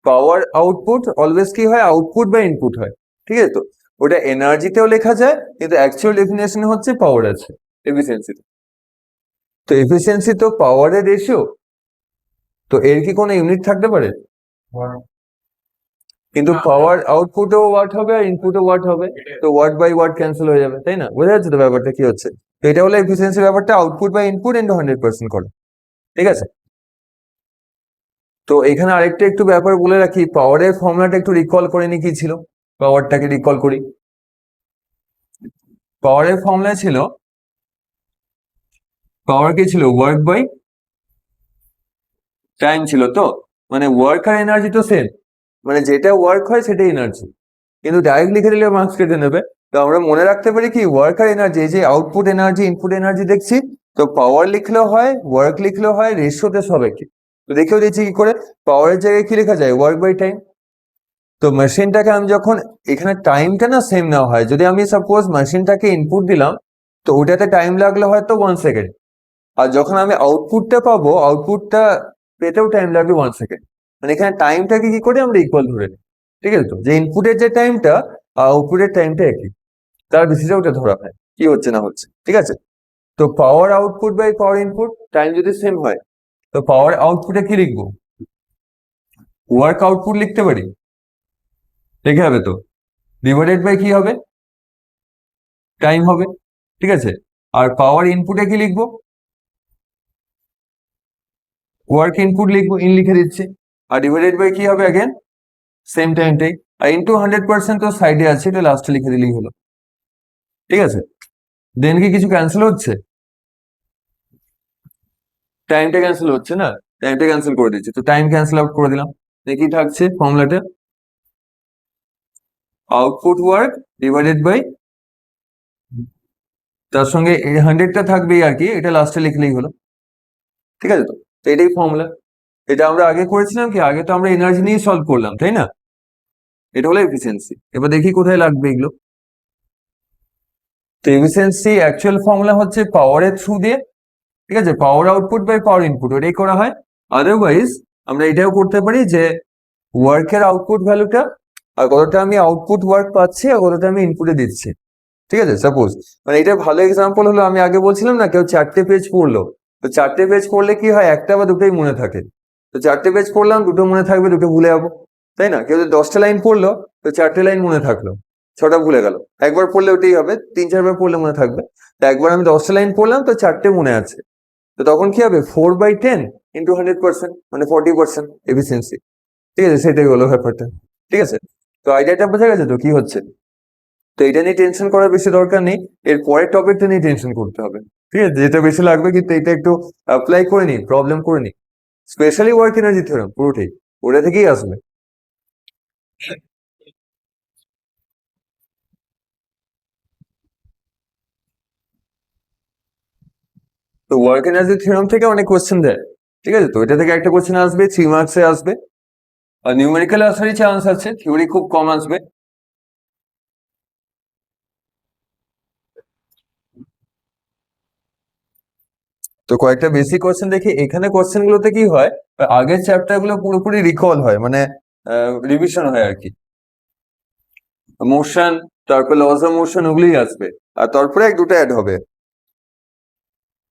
পাওয়ার আউটপুট অলওয়েজ কি হয়, আউটপুট বা ইনপুট হয়। ঠিক আছে, তো ওটা এনার্জিতেও লেখা যায়, কিন্তু অ্যাকচুয়াল ডেফিনেশন হচ্ছে পাওয়ার আছে এফিসিয়েন্সি। তো এফিসিয়েন্সি তো পাওয়ারের রেশিও, তো এর কি কোনো ইউনিট থাকতে পারে, কিন্তু পাওয়ার আউটপুটও ওয়াট হবে আর ইনপুটও ওয়াট হবে, তো ওয়াট বাই ওয়াট ক্যান্সেল হয়ে যাবে, তাই না? বোঝা যাচ্ছে তো ব্যাপারটা কি হচ্ছে? তো এটা হলো এফিসিয়েন্সি ব্যাপারটা, আউটপুট বাই ইনপুট ইন্টু 100% করে। ঠিক আছে, তো এখানে আরেকটা একটু ব্যাপার বলে রাখি, পাওয়ারের ফর্মুলাটা একটু রিকল করে নি, কি ছিল, পাওয়ারটাকে রিকল করি। পাওয়ারের ফর্মুলা ছিল, পাওয়ার কি ছিল, ওয়ার্ক বাই টাইম ছিল। তো মানে ওয়ার্ক আর এনার্জি তো সেম, মানে যেটা ওয়ার্ক হয় সেটাই এনার্জি, কিন্তু ডাইরেক্ট লিখে দিলে মার্কস কেটে নেবে। তো আমরা মনে রাখতে পারি কি, ওয়ার্ক আর এনার্জি, এই যে আউটপুট এনার্জি ইনপুট এনার্জি দেখছি, তো পাওয়ার লিখলেও হয় ওয়ার্ক লিখলেও হয়, রেশিওতে সব একই। তো দেখেও দিচ্ছি কি করে, পাওয়ারের জায়গায় কি লেখা যায়, ওয়ার্ক বাই টাইম। তো মেশিনটাকে আমি যখন, এখানে টাইমটা না সেম নেওয়া হয়, যদি আমি সাপোজ মেশিনটাকে ইনপুট দিলাম তো ওটাতে টাইম লাগলো হয়তো 1 সেকেন্ড, আর যখন আমি আউটপুটটা পাবো, আউটপুটটা পেতেও টাইম লাগবে 1 সেকেন্ড। মানে এখানে টাইমটাকে কি করে আমরা ইকুয়াল ধরে নিই, ঠিক আছে? তো যে ইনপুটের যে টাইমটা আর আউটপুটের টাইমটা একই, তার বেসিসে ওটা ধরা হয় কি হচ্ছে না হচ্ছে, ঠিক আছে? তো power output by power input, time যদি সেম হয় তো পাওয়ার আউটপুটে কি লিখবো, ওয়ার্ক আউটপুট লিখতে পারি, লিখে হবে তো, ডিভাইডেড বাই কি হবে, টাইম হবে, ঠিক আছে? আর পাওয়ার ইনপুটে কি লিখবো, ওয়ার্ক ইনপুট লিখবো, ইন লিখে দিচ্ছি, আর ডিভাইডেড বাই কি হবে, अगेन সেম টাইমটাই, আর ইনটু 100% তো সাইডে আছে, এটা লাস্টে লিখে দিলেই হলো, ঠিক আছে? দেন কি কিছু ক্যান্সেল হচ্ছে, টাইমটা ক্যান্সেল হচ্ছে না, টাইমটা ক্যান্সেল করে দিচ্ছি, তো টাইম ক্যান্সেল আউট করে দিলাম। কি থাকছে ফর্মুলাটা, আউটপুট ওয়ার্ক ডিভাইডেড বাই, তার সঙ্গে 100টা থাকবেই আর কি, এটা লাস্টে লিখলেই হলো, ঠিক আছে? তো এটাই ফর্মুলা। এটা আমরা আগে করেছিলাম কি, আগে তো আমরা এনার্জি নিয়ে সলভ করলাম, তাই না? এটা হলো এফিসিয়েন্সি। এবার দেখি কোথায় লাগবে এগুলো। তো এফিসিয়েন্সি অ্যাকচুয়াল ফর্মুলা হচ্ছে পাওয়ারের থ্রু দিয়ে, ঠিক আছে, power output by power input, ওটাই করা হয়। আদারওয়াইজ আমরা এটাও করতে পারি যে ওয়ার্কের আউটপুট ভ্যালুটা, আর কতটা আমি আউটপুট ওয়ার্ক পাচ্ছি আর কতটা আমি ইনপুটে দিচ্ছি, ঠিক আছে? সাপোজ মানে এটা ভালো এক্সাম্পল হলো, আমি আগে বলছিলাম না, কেউ 4টে পেজ পড়লো, তো 4টে পেজ পড়লে কি হয়, একটা বা দুটোই মনে থাকে। তো 4টে পেজ পড়লাম, দুটো মনে থাকবে, দুটো ভুলে যাবো, তাই না? কেউ যদি 10টা লাইন পড়লো, তো 4টে লাইন মনে থাকলো, 6টা ভুলে গেল। একবার পড়লে ওটাই হবে, 3-4বার পড়লে মনে থাকবে। তো একবার আমি 10টা লাইন পড়লাম, তো 4টে মনে আছে, তো তখন কি হবে, 4/10 ইন্টু 100%, মানে 40% এফিসিয়েন্সি, ঠিক আছে? সেটাই হলো ব্যাপারটা, ঠিক আছে? তো আইডিয়াটা বোঝা গেছে তো কি হচ্ছে? তো এটা নিয়ে টেনশন করার বেশি দরকার নেই, এর পরের টপিকটা নিয়ে টেনশন করতে হবে, ঠিক আছে? যেটা বেশি লাগবে, কিন্তু এটা একটু অ্যাপ্লাই করে নি, প্রবলেম করে নি, স্পেশালি ওয়ার্ক এনার্জি থিওরেম পুরোটাই ওটা থেকেই আসবে। তো ওয়ার্ক এনার্জি থিওরেম থেকে অনেক কোশ্চেন দেয়, ঠিক আছে? তো এটা থেকে একটা কোশ্চেন আসবে, 3 মার্কসে আসবে, আর নিউমেরিক্যাল আসারই চান্স আছে, থিওরি খুব কম আসবে। তো কয়েকটা বেসিক কোশ্চেন দেখি, এখানে কোশ্চেন গুলোতে কি হয়, আগের চ্যাপ্টার গুলো পুরোপুরি রিকল হয়, মানে রিভিশন হয় আর কি, মোশন, তারপর লস অফ মোশন, ওগুলোই আসবে, আর তারপরে 1-2টা অ্যাড হবে।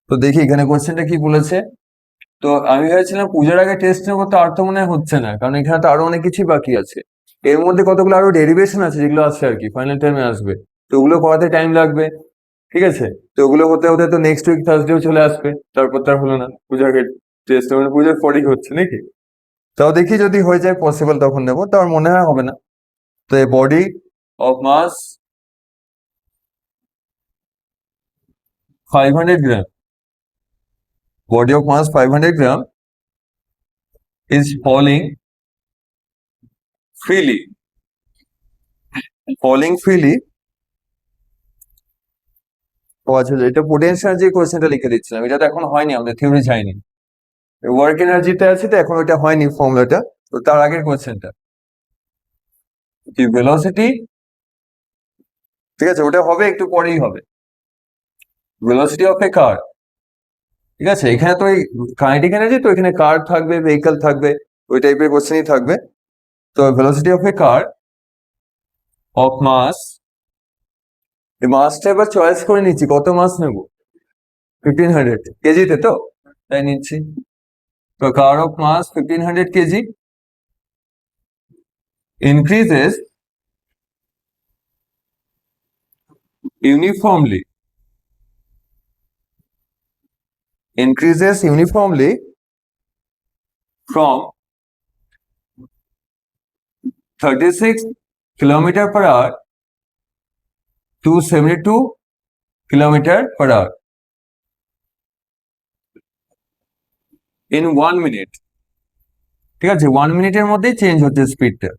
তো দেখি এখানে কোশ্চেনটা কি বলেছে। তো আমি ভেবেছিলাম পুজোর আগে টেস্ট নেবো, তো আর তো মনে হয় হচ্ছে না, কারণ এখানে তো আরো অনেক কিছুই বাকি আছে, এর মধ্যে কতগুলো আরো ডেরিভেশন আছে যেগুলো আসছে আর কি, ফাইনাল টাইমে আসবে, তো ওগুলো করাতে টাইম লাগবে, ঠিক আছে? তো ওগুলো হতে হতে তো নেক্সট উইক থার্সডেও চলে আসবে, তারপর তার হলো না, পূজার আগে টেস্ট, মানে পুজোর পরেই হচ্ছে নাকি? তাও দেখি যদি হয়ে যায় পসিবল তখন নেবো, তো আমার মনে হয় হবে না। তো a body of mass 500 gram, body of mass 500 gram is freely falling freely। ও আচ্ছা, এটা পোটেনশিয়াল যে কোয়েশ্চেনটা লিখে দিচ্ছিলাম, এটা তো এখন হয়নি, আমাদের থিওরি যায়নি, ওয়ার্ক এনার্জিতে আছে, তো এখন ওটা হয়নি ফর্মুলাটা। তো তার আগের কোয়েশ্চেনটা কি, ভেলোসিটি, ঠিক আছে? ওটা হবে একটু পরেই হবে, ভেলোসিটি অফ এ কার, ঠিক আছে? এখানে তো এই কাইনেটিক এনার্জি, তো এখানে কার থাকবে, ভেহিকল থাকবে, ওই টাইপের কোয়েশ্চেনই থাকবে। তো velocity of a car of mass, এই মাসটা এবার চয়েস করে নিচ্ছি, কত মাস নেব, 1500 কেজিতে, তো তাই নিচ্ছি। তো car of mass 1500 KG increases uniformly from 36 kilometer per hour to 72 kilometer per hour in 1 minute. ঠিক আছে, 1 মিনিটের মধ্যেই চেঞ্জ হচ্ছে স্পিডটা।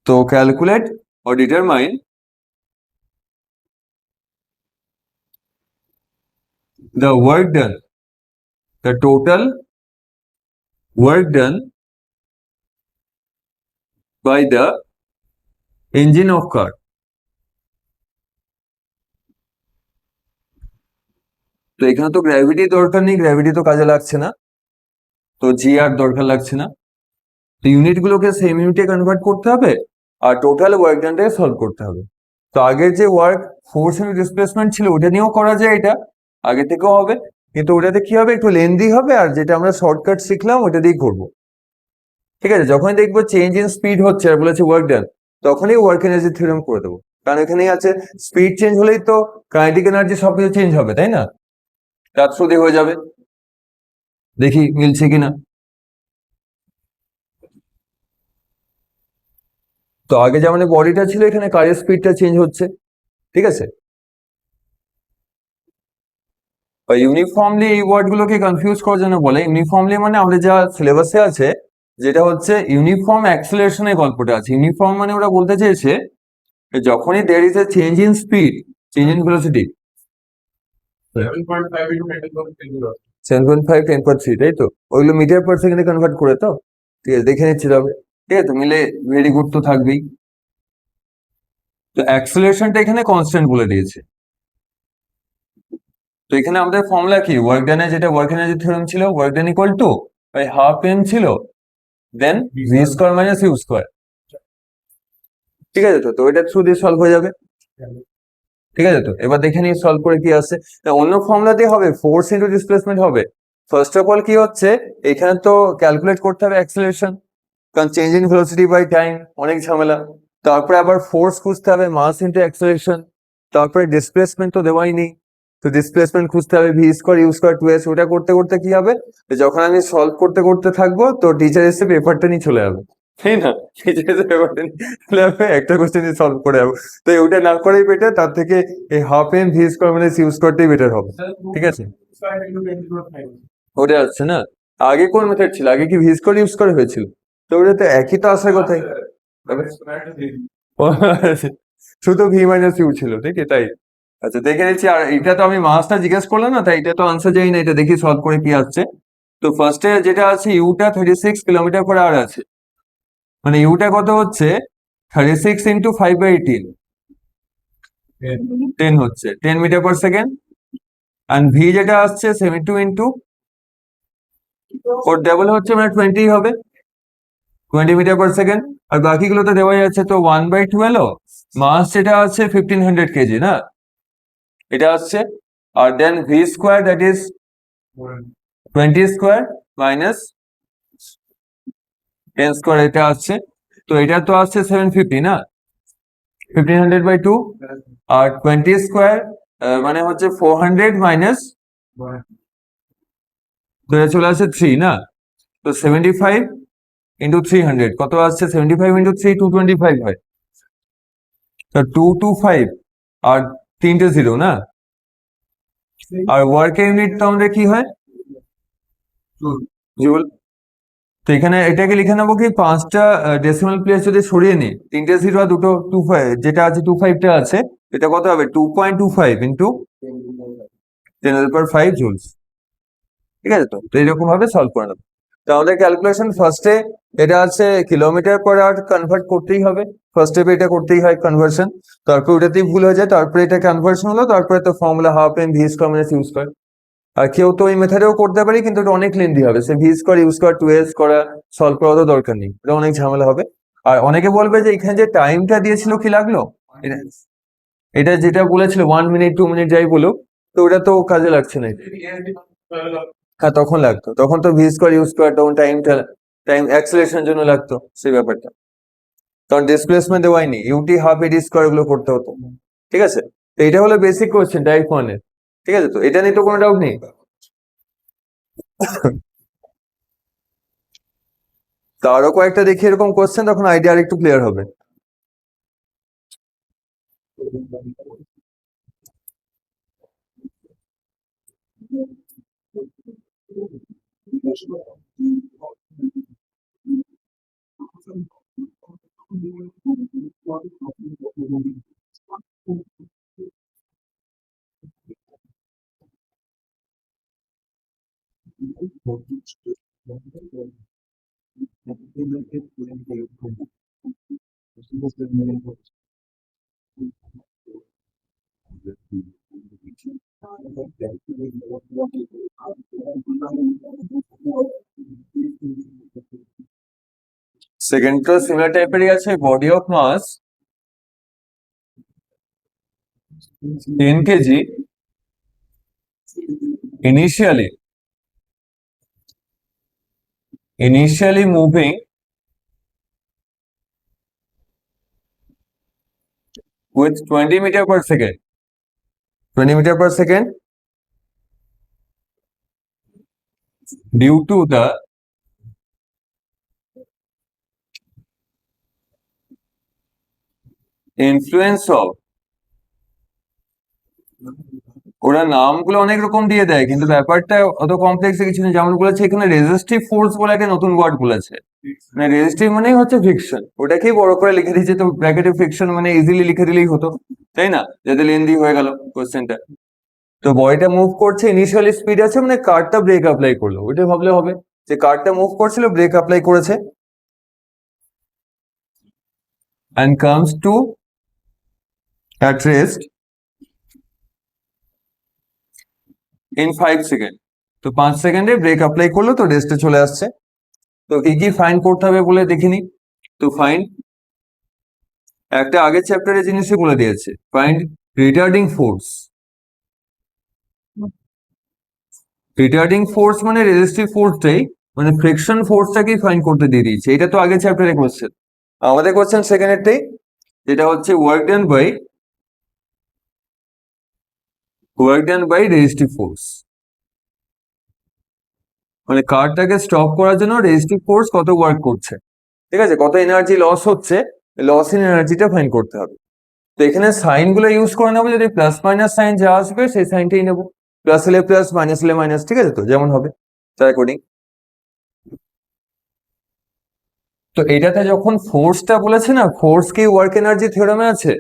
তো calculate or determine the work done, the total work done by the engine of car. তো এখানে তো গ্র্যাভিটি দরকার নেই, গ্র্যাভিটি তো কাজে লাগছে না, তো জি আর দরকার লাগছে না। তো ইউনিট গুলোকে সেম ইউনিটে কনভার্ট করতে হবে আর টোটাল ওয়ার্ক ডানটাকে সলভ করতে হবে। তো আগের যে ওয়ার্ক ফোর্স এন্ড ডিসপ্লেসমেন্ট ছিল ওটা নিয়েও করা যায়, এটা আগে থেকেও হবে, কিন্তু ওটাতে কি হবে একটু লেন্দি হবে, আর যেটা আমরা শর্টকাট শিখলাম ওটা দিয়েই করবো। ঠিক আছে, যখনই দেখবো চেঞ্জ ইন স্পিড হচ্ছে আর বলেছে ওয়ার্ক ডান, তখনই ওয়ার্ক এনার্জি থিওরেম করে দেবো, কারণ এখানেই আছে স্পিড চেঞ্জ হলেই তো কাইনেটিক এনার্জি সবকিছু চেঞ্জ হবে, তাই না? তার থ্রু দিয়ে হয়ে যাবে। দেখি মিলছে কিনা। তো আগে যেমন বডিটা ছিল, এখানে কারের স্পিডটা চেঞ্জ হচ্ছে। ঠিক আছে, ইউনিফর্মলি এই ওয়ার্ড গুলোকে কনফিউজ করার জন্য বলে। ইউনিফর্মলি মানে আমাদের যা সিলেবাসে আছে, যেটা হচ্ছে ইউনিফর্ম অ্যাক্সেলারেশনের গল্পটা আছে। ইউনিফর্ম মানে ওরা বলতে চেয়েছে যখনই there is a change in speed, change in velocity, 7.5 10/3, তাই তো? ওইগুলো মিটার পার সেকেন্ডে কনভার্ট করে তো। ঠিক আছে, দেখে নিচ্ছি তবে। ঠিক আছে, মিলে ভেরি গুড তো থাকবেই। তো অ্যাক্সেলারেশনটা এখানে কনস্ট্যান্ট বলে দিয়েছে। তো এখানে আমাদের ফর্মুলা কি, ওয়ার্ক ডানে যেটা ওয়ার্ক এনার্জি থিওরেম ছিল, work done equal to half M ছিল, then V square minus you square. ঠিক আছে, তো এটা থ্রু দিয়ে সলভ হয়ে যাবে। ঠিক আছে, তো এবার দেখে নিয়ে সলভ করে কি আসছে। অন্য ফর্মুলা দিয়ে হবে, ফোর্স ইন্টু ডিসপ্লেসমেন্ট হবে। ফার্স্ট অফ অল কি হচ্ছে, এখানে তো ক্যালকুলেট করতে হবে অ্যাক্সেলারেশন, কারণ change in velocity by time অনেক ঝামেলা। তারপরে আবার ফোর্স খুঁজতে হবে, মাস ইন্টু অ্যাক্সেলারেশন। তারপরে ডিসপ্লেসমেন্ট তো দেওয়াই নেই, তো ডিসপ্লেসমেন্ট খুঁজতে হবে, V square you square 2s। ওটা করতে করতে কি হবে, যখন আমি সলভ করতে করতে থাকবো তো টিচার এসে পেপারটা নিয়ে চলে যাবে, তাই না? টিচার এসে পেপারটা নিয়ে চলে যাবে, একটা কোশ্চেন সলভ করে যাবো। তো ওটা না করেই বেটার, তার থেকে এই হাফ এম ভি স্কোয়ার মানে ইউ স্কোয়ারটাই বেটার হবে। ঠিক আছে, ওটা আসছে না। আগে কোন মেথড ছিল, আগে কি ভি স্কোয়ার ইউ স্কোয়ার হয়েছিল? তো ওটা তো একই তো আসার কথাই। শুধু ভি মাইনাস ইউ ছিল, ঠিক এটাই। আচ্ছা, দেখে নিচ্ছি। আর এটা তো আমি মাসটা জিজ্ঞেস করলাম না, তাই এটা তো আনসার যাই না, এটা দেখি সলভ করে কি আসছে। তো ফার্স্টে যেটা আছে, ইউটা 36 কিলোমিটার পার আওয়ার আছে, মানে ইউটা কত হচ্ছে 36 ইন্টু 5/18, 10 হচ্ছে 10 metre per second. And v যেটা আসছে 72 ইন্টু ওর ডাবল হচ্ছে মানে 20 হবে, 20 মিটার পার সেকেন্ড। আর বাকিগুলো তো দেওয়াই আছে, তো 1/12 মাস যেটা আছে 1500 কেজি না, এটা আসছে। আর then V square that is 20 square minus 10 square, এটা আসছে। তো এটা তো আসছে 750 না, 1500/2। আর 20 স্কোয়ার মানে হচ্ছে 400 মাইনাস, তো এটা চলে আসছে 3 না। তো 75 ইন্টু 300 কত আসছে, 75 ইন্টু 3 225 হয়। তো 225 আর 3টে 0 না। আর ওয়ার্কের ইউনিট তো আমাদের কি হয়, জুল। তো এখানে এটাকে লিখে নেবো কি, 5টা ডেসিমাল প্লেস যদি সরিয়ে নিই, 3টে 0 আর 2টো 25, যেটা আছে 25টা আছে, এটা কত হবে 2.25 ইন্টু 10⁵ জুলস। ঠিক আছে, তো এইরকম ভাবে সলভ করে নেবো। তো আমাদের ক্যালকুলেশন ফার্স্টে এটা আছে কিলোমিটার পার আওয়ার কনভার্ট করতেই হবে, ফার্স্ট স্টেপে এটা করতেই হয় কনভার্সন। তারপর ওটাতেই ভুল হয়ে যায়, তারপরে এটা কনভার্সন হলো, তারপরে তো formula half M V square minus you square. আর কেউ তো এই মেথডেও করতে পারি, কিন্তু এটা অনেক লেন্দি হবে, সে V square you square 2s করা সলভ করা তো দরকার নেই, এটা অনেক ঝামেলা হবে। আর অনেকে বলবে যে এখানে যে টাইমটা দিয়েছিল কি লাগলো, এটা যেটা বলেছিল 1 মিনিট 2 মিনিট যাই বলুক, তো ওটা তো কাজে লাগছে না। হ্যাঁ, তখন লাগতো, তখন তো ভি স্কোয়ার ইউ স্কোয়ার, তখন টাইম অ্যাক্সেলারেশনের জন্য লাগতো সেই ব্যাপারটা, কারণ ডিসপ্লেসমেন্ট দেওয়াই নেই, ইউটি হাফ এডি স্কোয়ার এগুলো করতে হতো। ঠিক আছে, তো এটা হলো বেসিক কোয়েশ্চেন টাইপ 1 এর। ঠিক আছে, তো এটা নিয়ে তো কোনো ডাউট নেই। তো আরো কয়েকটা দেখি এরকম কোয়েশ্চেন, তখন আইডিয়া আর একটু ক্লিয়ার হবে। সেকেন্ডটা সিমিলার টাইপেরই আছে, body of mass 10 KG initially moving with 20 meter per second 20 meter per second due to the influence of, ওরা নামগুলো অনেক রকম দিয়ে দেয় কিন্তু ব্যাপারটা অত কমপ্লেক্স কিছু নেই। যেমন বলেছে এখানে রেজিস্টিভ ফোর্স বলে একটা নতুন ওয়ার্ড বলেছে, মানে রেজিস্টিভ মানেই হচ্ছে ফ্রিকশন, ওটাকেই বড় করে লিখে দিয়েছে, তো ব্র্যাকেটে ফ্রিকশন মানে ইজিলি লিখে দিলেই হতো, তাই না, যাতে লেন্দি হয়ে গেল কোশ্চেনটা। তো বডিটা মুভ করছে, ইনিশিয়ালি স্পিড আছে, মানে কারটা ব্রেক অ্যাপ্লাই করলো, ওইটা ভাবলে হবে যে কারটা মুভ করছিল, ব্রেক অ্যাপ্লাই করেছে, and comes to at rest in 5 second. তো 5 সেকেন্ডে ব্রেক অ্যাপ্লাই করলো, তো রেস্টে চলে আসছে। তো কি কি ফাইন্ড করতে হবে বলে দেখিনি। তো ফাইন্ড একটা আগের চ্যাপ্টারে জিনিসই বলে দিয়েছে, ফাইন্ড রিটার্ডিং ফোর্স। রিটার্ডিং ফোর্স মানে রেজিস্টিভ ফোর্সটাই, মানে ফ্রিকশন ফোর্সটাকেই ফাইন্ড করতে দিয়ে দিয়েছে। এটা তো আগের চ্যাপ্টারে কোশ্চেন, আমাদের কোশ্চেন সেকেন্ডেরটাই, যেটা হচ্ছে work done by resistive force, মানে কারটাকে স্টপ করার জন্য রেজিস্টিভ ফোর্স কত ওয়ার্ক করছে, ঠিক আছে, কত এনার্জি লস হচ্ছে, লস ইন এনার্জিটা ফাইন্ড করতে হবে। তো এখানে সাইন গুলো ইউজ করে নেবো, যদি প্লাস মাইনাস সাইন যা আসবে সেই সাইনটাই নেবো, প্লাস হলে প্লাস, মাইনাস হলে মাইনাস, ঠিক আছে, তো যেমন হবে তার অ্যাকর্ডিং। তো এটাতে যখন ফোর্সটা বলেছে না, ফোর্স কি ওয়ার্ক এনার্জি থিওরামে আছে,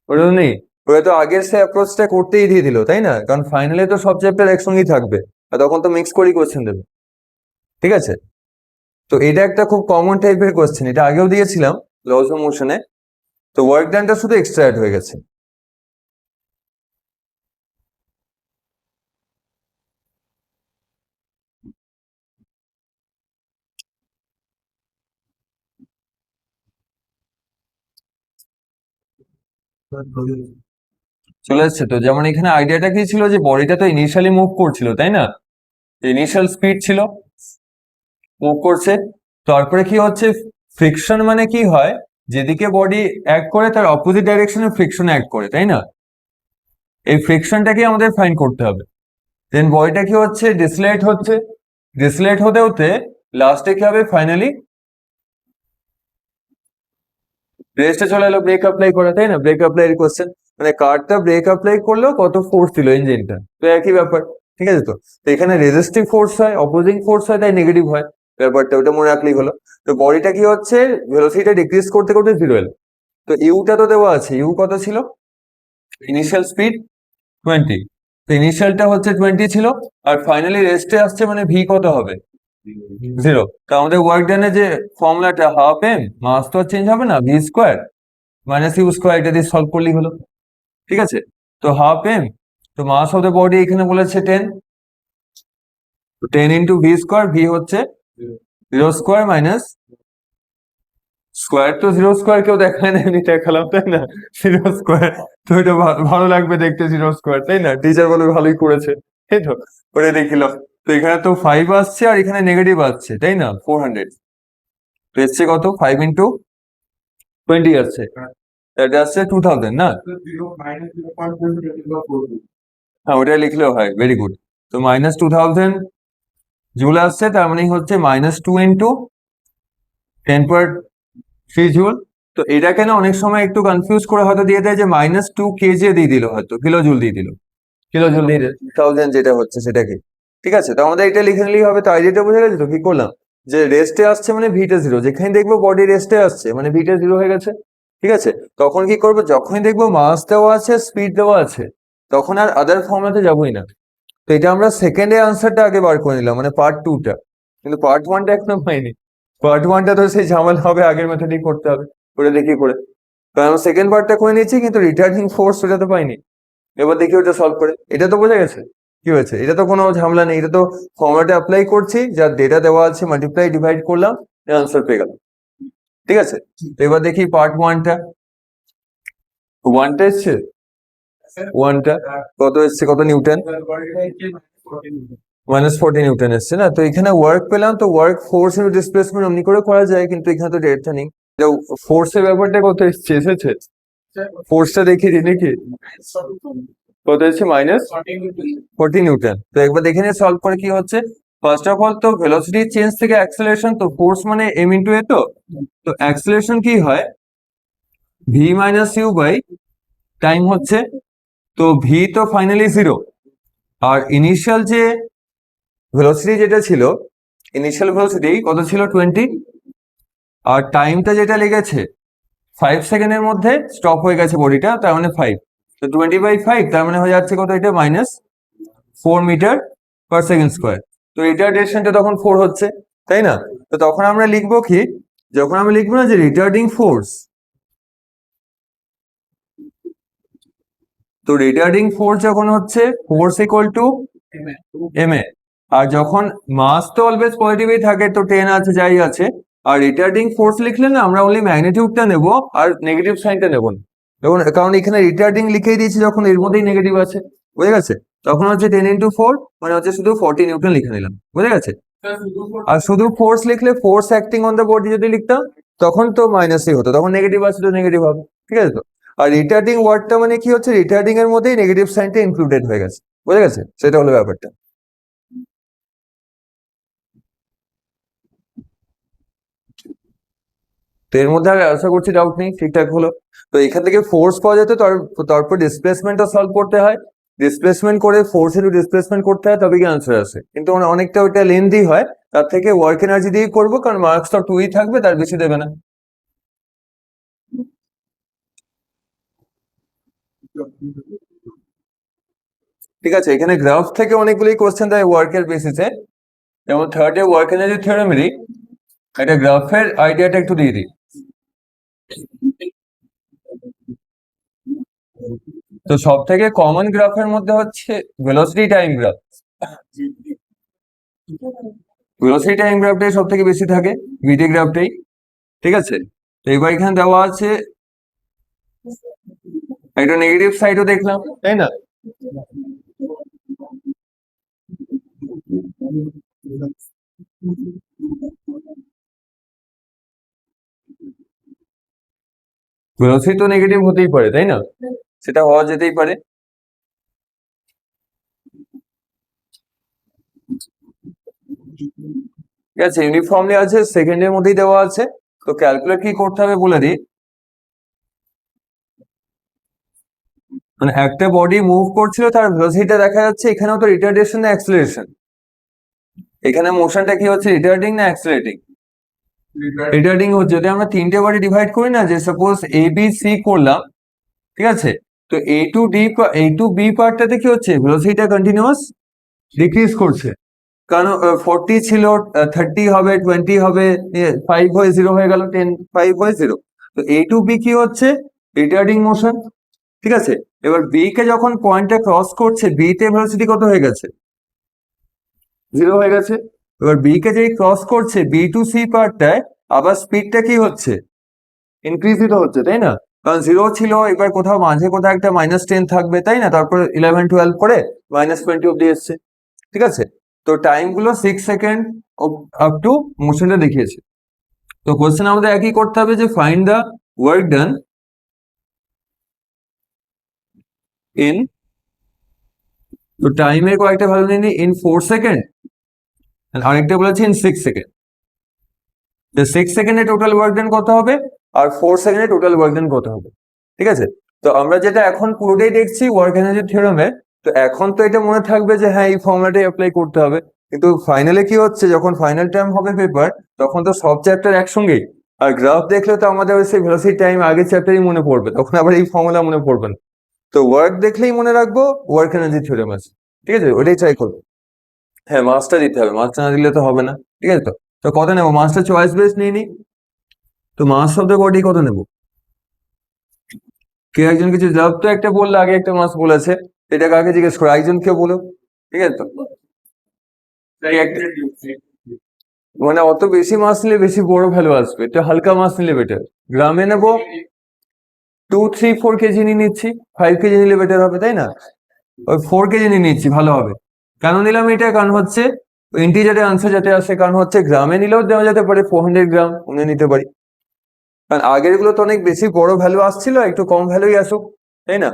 ওটা নেই, ওরা তো আগের সে অ্যাপ্রোচটা করতেই দিয়ে দিল, তাই না, কারণ ফাইনালে তো সব চ্যাপ্টার একসঙ্গেই থাকবে, আর তখন তো মিক্স করেই কোশ্চেন দেবে, ঠিক আছে। তো এটা একটা খুব কমন টাইপের কোশ্চেন, এটা আগেও দিয়েছিলাম লস অফ মোশনে, তো ওয়ার্ক ডানটা শুধু এক্সট্রা অ্যাড হয়ে গেছে। চলে এসছে তো, যেমন এখানে আইডিয়াটা কি ছিল যে বডিটা তো ইনিশিয়ালি মুভ করছিল, তাই না, ইনিশিয়াল স্পিড ছিল, মুভ করছে, তারপরে কি হচ্ছে, ফ্রিকশন মানে কি হয়, যেদিকে বডি অ্যাক্ট করে তার অপোজিট ডাইরেকশনে ফ্রিকশন অ্যাক্ট করে, তাই না, এই ফ্রিকশনটাকে আমাদের ফাইন্ড করতে হবে। দেন বডিটা কি হচ্ছে, ডিসলেট হতে হতে লাস্টে কি হবে, ফাইনালি রেস্টে চলে এলো, ব্রেক অ্যাপ্লাই করে, তাই না, ব্রেক অ্যাপ্লাই কোশ্চেন, মানে কারটা ব্রেক অ্যাপ্লাই করলেও কত ফোর্স ছিল ইঞ্জিনটা, তো একই ব্যাপার, ঠিক আছে। তো এখানে রেজিস্টিভ ফোর্স হয়, অপোজিং ফোর্স হয়, তাই নেগেটিভ হয়, ব্যাপারটা ওটা মনে রাখলেই হলো। তো বডিটা কি হচ্ছে, ভেলোসিটিটা ডিক্রিজ করতে করতে জিরো এলো, তো ইউটা তো দেওয়া আছে, ইউ কত ছিল, ইনিশিয়াল স্পিড 20, তো ইনিশিয়ালটা হচ্ছে 20 ছিল, আর ফাইনালি রেস্টে আসছে, মানে ভি কত হবে, 0। তো আমাদের ওয়ার্ক ডানে যে ফর্মুলাটা হাফ এম, মাস তো চেঞ্জ হবে না, v square minus you square, এটা দিয়ে সলভ করলেই হলো, ঠিক আছে। তো হাফ এম, তো মাস অফ দ্য বডি এখানে বলেছে 10, তো 10 ইন্টু ভি স্কোয়ার, ভি হচ্ছে 0 স্কোয়ার মাইনাস স্কোয়ার, তো 0 স্কোয়ার কেউ দেখায় না, এমনি দেখালাম, তাই না, 0 স্কোয়ার, তো এটা ভালো লাগবে দেখতে 0 স্কোয়ার, তাই না, টিচার বলে ভালোই করেছে, তাই তো, ওটা দেখিলাম। তো এখানে তো 5 আসছে আর এখানে নেগেটিভ আসছে, তাই না, 400, তো এসছে কত, 5 ইন্টু 20 আসছে, এটা আসছে 2000, না, হ্যাঁ ওটা লিখলেও হয়, ভেরি গুড। তো মাইনাস 2000 জুল আসছে, তার মানে হচ্ছে -2 ইন্টু 10.3 জুল। তো এটা কেন অনেক সময় একটু কনফিউজ করে হয়তো দিয়ে দেয় যে -2 কেজি দিয়ে দিল, হয়তো কিলো জুল দিয়ে দিল, কিলো জুল নিডেড 1000 যেটা হচ্ছে সেটা কি, ঠিক আছে। তো আমাদের এটা লিখে নিলেই হবে। তো আইডিয়াটা বোঝা গেছে তো? কি করলাম, যে রেস্টে আসছে মানে ভিটা জিরো, যেখানে দেখবো বডি রেস্টে আসছে মানে ভিটা জিরো হয়ে গেছে, ঠিক আছে। তখন কি করবো, যখনই দেখবো মাস দেওয়া আছে স্পিড দেওয়া আছে, তখন আর আদার ফর্মুলাতে যাবোই না। তো এটা আমরা সেকেন্ডে আনসারটা আগে বার করে নিলাম, মানে পার্ট 2টা, কিন্তু পার্ট 1টা এখনো পাইনি। পার্ট 1টা তো সেই ঝামেলা হবে, আগের মেথডই করতে হবে, ওটা দেখি করে। কারণ আমরা সেকেন্ড পার্টটা করে নিয়েছি, কিন্তু রিটার্নিং ফোর্স ওটা তো পাইনি। এবার দেখি ওটা সলভ করে। এটা তো বোঝা গেছে কি হয়েছে, এটা তো কোনো ঝামেলা নেই, এটা তো ফর্মেটে অ্যাপ্লাই করছি, যা ডেটা দেওয়া আছে মাল্টিপ্লাই ডিভাইড করলাম, আনসার পেয়ে গেলাম, ঠিক আছে। তো এবার দেখি পার্ট 1টা। 1টা এসছে, 1টা কত এসছে, কত নিউটন, -40 নিউটন এসছে না। তো এখানে ওয়ার্ক পেলাম, তো ওয়ার্ক ফোর্স ইনটু ডিসপ্লেসমেন্ট অমনি করে করা যায়, কিন্তু এখানে তো ডেটটা নেই। ফোর্সের ব্যাপারটা কত এসেছে, ফোর্সটা দেখি নাকি কত এসেছে, -40 নিউটন। তো একবার দেখে নিয়ে সলভ করে কি হচ্ছে। ফার্স্ট অফ অল তো ভেলোসিটি চেঞ্জ থেকে অ্যাক্সেলারেশন, তো ফোর্স মানে m ইন্টু এ, তো অ্যাক্সেলারেশন কি হয় v minus u by time হচ্ছে, তো v তো ফাইনালি 0, আর ইনিশিয়াল যে ভেলোসিটি যেটা ছিল, ইনিশিয়াল ভেলোসিটি কত ছিল 20, আর টাইমটা যেটা লেগেছে 5 সেকেন্ডের মধ্যে স্টপ হয়ে গেছে বডিটা, তার মানে 5, তো 20/5 তার মানে হয়ে যাচ্ছে কত, এটা -4 মিটার পার সেকেন্ড স্কোয়ার। তো রিটার্ডেশনটা তখন 4 হচ্ছে, তাই না। তো তখন আমরা লিখবো কি, যখন আমরা লিখবো না যে রিটার্ডিং ফোর্স, তো রিটার্ডিং ফোর্স যখন হচ্ছে force equal to M A, আর যখন মাস তো অলওয়েজ পজিটিভই থাকে, তো 10 আছে যাই আছে, আর রিটার্ডিং ফোর্স লিখলে না আমরা অনলি ম্যাগনিটিউডটা নেব আর নেগেটিভ সাইনটা নেব না, কারণ এখানে রিটার্ডিং লিখেই দিয়েছি, যখন এর মধ্যেই নেগেটিভ আছে, বুঝে গেছে। তখন হচ্ছে 10 × 4 মানে হচ্ছে শুধু 40 নিউটন লিখে নিলাম, বুঝে গেছে। আর শুধু ফোর্স লিখলে, force acting on the body যদি লিখতাম, তখন তো মাইনাসই হতো, তখন নেগেটিভ আছে তো নেগেটিভ হবে, ঠিক আছে। তো আর রিটার্ডিং ওয়ার্ডটা মানে কি হচ্ছে, রিটার্ডিং এর মধ্যেই নেগেটিভ সাইনটা ইনক্লুডেড হয়ে গেছে, বুঝে গেছে, সেটা হলো ব্যাপারটা। তো এর মধ্যে আর আশা করছি ডাউট নেই, ঠিকঠাক হলো। তো এখান থেকে ফোর্স পাওয়া যেত, তারপর ডিসপ্লেসমেন্টটা সলভ করতে হয়, ডিসপ্লেসমেন্ট করে ফোর্স ইনটু ডিসপ্লেসমেন্ট করতে হয়, তবে কি আনসার আসে। কিন্তু অনেকটা ওইটা লেন্দি হয়, তার থেকে ওয়ার্ক এনার্জি দিয়েই করবো, কারণ মার্কস তো 2ই থাকবে, তার বেশি দেবে না। ঠিক আছে, এখানে গ্রাফ থেকে অনেকগুলি কোশ্চেন দেয় ওয়ার্কের বেসিসে, যেমন থার্ডে ওয়ার্ক এনার্জি থিওরেমেরই একটা গ্রাফের আইডিয়াটা একটু দিয়ে দিই। তো সব থেকে কমন গ্রাফের মধ্যে হচ্ছে velocity time graph, velocity time গ্রাফটাই সব থেকে বেশি থাকে, ভিটি গ্রাফটাই, ঠিক আছে। তো এবার এখানে দেওয়া আছে একটা নেগেটিভ সাইডও দেখলাম, তাই না। ভেলোসিটি তো নেগেটিভ হতেই পারে, তাই না, সেটা হওয়া যেতেই পারে। ঠিক আছে, ইউনিফর্মলি আছে, সেকেন্ডের মধ্যেই দেওয়া আছে। তো ক্যালকুলেট কি করতে হবে বলে দিই, মানে একটা বডি মুভ করছিল, তার ভেলোসিটিটা দেখা যাচ্ছে, এখানেও তো রিটার্ডেশন না অ্যাক্সিলারেশন, এখানে মোশনটা কি হচ্ছে, রিটার্ডিং না অ্যাক্সিলারেটিং, রিটার্ডিং হচ্ছে। যদি আমরা 3টে বডি ডিভাইড করি না, যে সাপোজ এ বি সি করলাম, ঠিক আছে, তো A to B পার্টটাতে কি হচ্ছে, ভেলোসিটিটা কন্টিনিউয়াস ডিক্রিজ করছে, কারণ 40 ছিল 30 হবে, 20 হবে, 5 হয়ে 0 হয়ে গেল, 10 5 হয়ে 0। তো A to B কি হচ্ছে, রিটার্ডিং মোশন, ঠিক আছে। এবার বি কে যখন পয়েন্টটা ক্রস করছে, বি তে ভেলোসিটি কত হয়ে গেছে, 0 হয়ে গেছে। এবার বি কে যেই ক্রস করছে, B to C পার্টটায় আবার স্পিডটা কি হচ্ছে, ইনক্রিজিত হচ্ছে, তাই না, কারণ 0 ছিল, এবার কোথাও মাঝে কোথাও একটা -10 থাকবে, তাই না, তারপর 11 12 করে -20 অব্দি এসছে, ঠিক আছে। তো টাইম গুলো 6 সেকেন্ড আপ টু মোশনটা দেখিয়েছে। তো কোশ্চেন আমাদের একই করতে হবে, যে find the work done in, তো টাইমের কয়েকটা ভালো নিয়ে ইন 4 সেকেন্ড, আরেকটা বলেছে ইন 6 সেকেন্ড। 6 সেকেন্ডে টোটাল ওয়ার্ক ডান কত হবে, আর 4 সেকেন্ডে টোটাল ওয়ার্ক ডান কত হবে, ঠিক আছে। তো আমরা যেটা এখন পুরোটাই দেখছি ওয়ার্ক এনার্জি থিওরেমে, তো এখন তো এটা মনে থাকবে যে হ্যাঁ এই ফর্মুলাটাই অ্যাপ্লাই করতে হবে, কিন্তু ফাইনালে কি হচ্ছে যখন ফাইনাল টাইম হবে পেপার তখন তো সব চ্যাপ্টার একসঙ্গেই, আর গ্রাফ দেখলে তো আমাদের ওই সেই ভেলোসিটি টাইম আগের চ্যাপ্টারই মনে পড়বে, তখন আবার এই ফর্মুলা মনে পড়বে না। তো ওয়ার্ক দেখলেই মনে রাখবো ওয়ার্ক এনার্জি থিওরেম আছে, ঠিক আছে, ওটাই ট্রাই করবো। হ্যাঁ মাসটা দিতে হবে, মাসটা না দিলে তো হবে না, ঠিক আছে। তো তো কত নেবো, মাসটা চয়েস বেস নিয়ে নি, তো মাস শব্দ কটি কত নেবো, কে একজন কিছু জব তো একটা বললো আগে, একটা মাস বলেছে, এটাকে আগে জিজ্ঞেস করো, একজন কেউ বলো, ঠিক আছে। তো তাই একটা মানে অত বেশি মাছ নিলে বেশি বড় ভ্যালু আসবে, তো হালকা মাছ নিলে বেটার। গ্রামে নেবো 2, 3, 4 কেজি নিয়ে নিচ্ছি, 5 কেজি নিলে বেটার হবে তাই না, ওই 4 কেজি নিয়ে নিচ্ছি ভালো হবে। কেন নিলাম এটা, কারণ হচ্ছে ইন্টিজারের আনসার যাতে আসে, কারণ হচ্ছে গ্রামে নিলেও দেওয়া যেতে পারে 400 গ্রাম উনি নিতে পারি, কারণ আগের গুলো তো অনেক বেশি বড় ভ্যালু আসছিল, একটু কম ভ্যালুই আসুক, তাই না।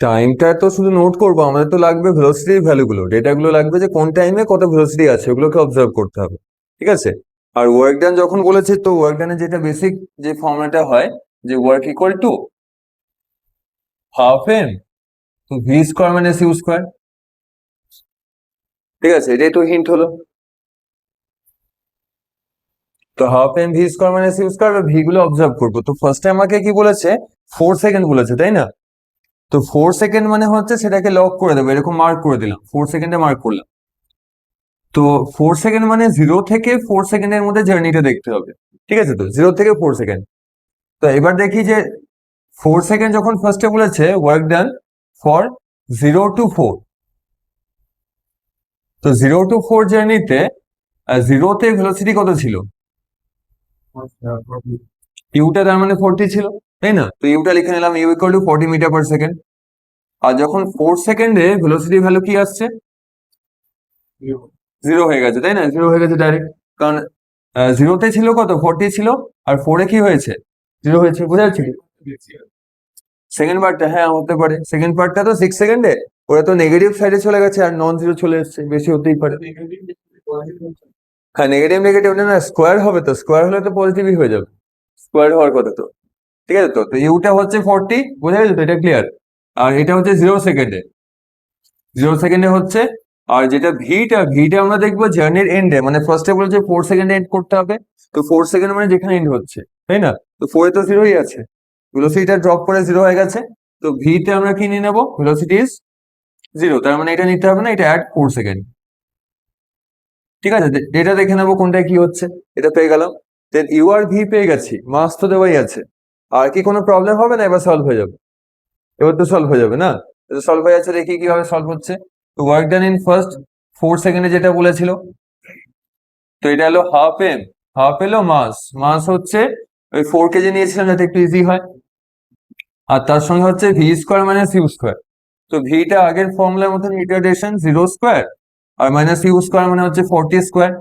টাইমটা তো শুধু নোট করবো, আমাদের তো লাগবে ভেলোসিটির ভ্যালুগুলো, ডেটাগুলো লাগবে যে কোন টাইমে কত ভেলোসিটি আছে ওগুলোকে অবজার্ভ করতে হবে, ঠিক আছে। আর ওয়ার্ক ডান যখন বলেছে, তো ওয়ার্ক ডানের যেটা বেসিক যে ফর্মুলাটা হয়, যে work equal to half M তো V square minus you square, ঠিক আছে, এটাই তো হিন্ট হলো। তো half M V square minus you square, V গুলো অবজার্ভ করবো। তো ফার্স্টে আমাকে কি বলেছে, 4 সেকেন্ড বলেছে তাই না, তো 4 সেকেন্ড মানে হচ্ছে সেটাকে লক করে দেবো, এরকম মার্ক করে দিলাম, 4 সেকেন্ডে মার্ক করলাম। তো 4 সেকেন্ড মানে 0 থেকে 4 সেকেন্ডের মধ্যে জার্নিটা দেখতে হবে, ঠিক আছে, তো 0 থেকে 4 সেকেন্ড। তো এবার দেখি যে 4 সেকেন্ড যখন ফার্স্টে বলেছে ওয়ার্ক ডান ফর 0 to 4, তো 0 to 4 জার্নিতে জিরোতে ভেলোসিটি কত ছিল, ইউটা তার মানে 40 ছিল, তাই না, তো ইউটা লিখে নিলাম, U equal to 40 meter per second. আর যখন 4 সেকেন্ডে ভেলোসিটি ভ্যালু কি আসছে, 0 হয়ে গেছে তাই না, 0 হয়ে গেছে ডাইরেক্ট, কারণ 0-তে ছিল কত, 40 ছিল, আর 4-এ কি হয়েছে, 0 হয়েছে, বোঝা যাচ্ছে কি? সেকেন্ড পার্টটা হ্যাঁ হতে পারে, সেকেন্ড পার্টটা তো 6 সেকেন্ডে, ওরা তো নেগেটিভ সাইডে চলে গেছে আর নন জিরো চলে এসছে, বেশি হতেই পারে। হ্যাঁ নেগেটিভ নেগেটিভ না, স্কোয়ার হবে, তো স্কোয়ার হলে তো পজিটিভই হয়ে যাবে, স্কোয়ার হওয়ার কথা তো, ঠিক আছে। তো তো ইউটা হচ্ছে 40, বোঝা গেছে তো, এটা ক্লিয়ার। আর এটা হচ্ছে 0 সেকেন্ডে, 0 সেকেন্ডে হচ্ছে। আর যেটা ভিটা, ভিটা আমরা দেখবো জার্নির এন্ডে, মানে ফার্স্টে বলেছে 4 সেকেন্ডে এন্ড করতে হবে, তো 4 সেকেন্ড মানে যেখানে এন্ড হচ্ছে, তাই না, তো 4-এ তো 0ই আছে, ভেলোসিটিটা ড্রপ করে 0 হয়ে গেছে। তো ভিতে আমরা কি নিয়ে নেবো, ভেলোসিটি ইজ 0, তার মানে এটা নিতে হবে না, এটা অ্যাট 4 সেকেন্ড, ঠিক আছে। এটা দেখে নেবো কোনটায় কি হচ্ছে, এটা পেয়ে গেলাম। দেন ইউ আর ভি পেয়ে গেছি, মাস তো দেওয়াই আছে, আর কি কোনো প্রবলেম হবে না, এবার সলভ হয়ে যাবে, এবার তো সলভ হয়ে যাবে না, সলভ হয়ে যাচ্ছে, দেখি কিভাবে সলভ হচ্ছে। তো ওয়ার্ক ডান ইন ফার্স্ট 4 সেকেন্ডে যেটা বলেছিল, তো এটা হলো হাফ এম, হাফ এলো মাস, মাস হচ্ছে ওই 4 কেজি নিয়েছিলাম যাতে একটু ইজি হয়, আর তার সঙ্গে হচ্ছে V square minus you square. তো ভিটা আগের ফর্মুলার মতন ইটারেশন 0 স্কোয়ার, আর মাইনাস ইউ স্কোয়ার মানে হচ্ছে 40 স্কোয়ার,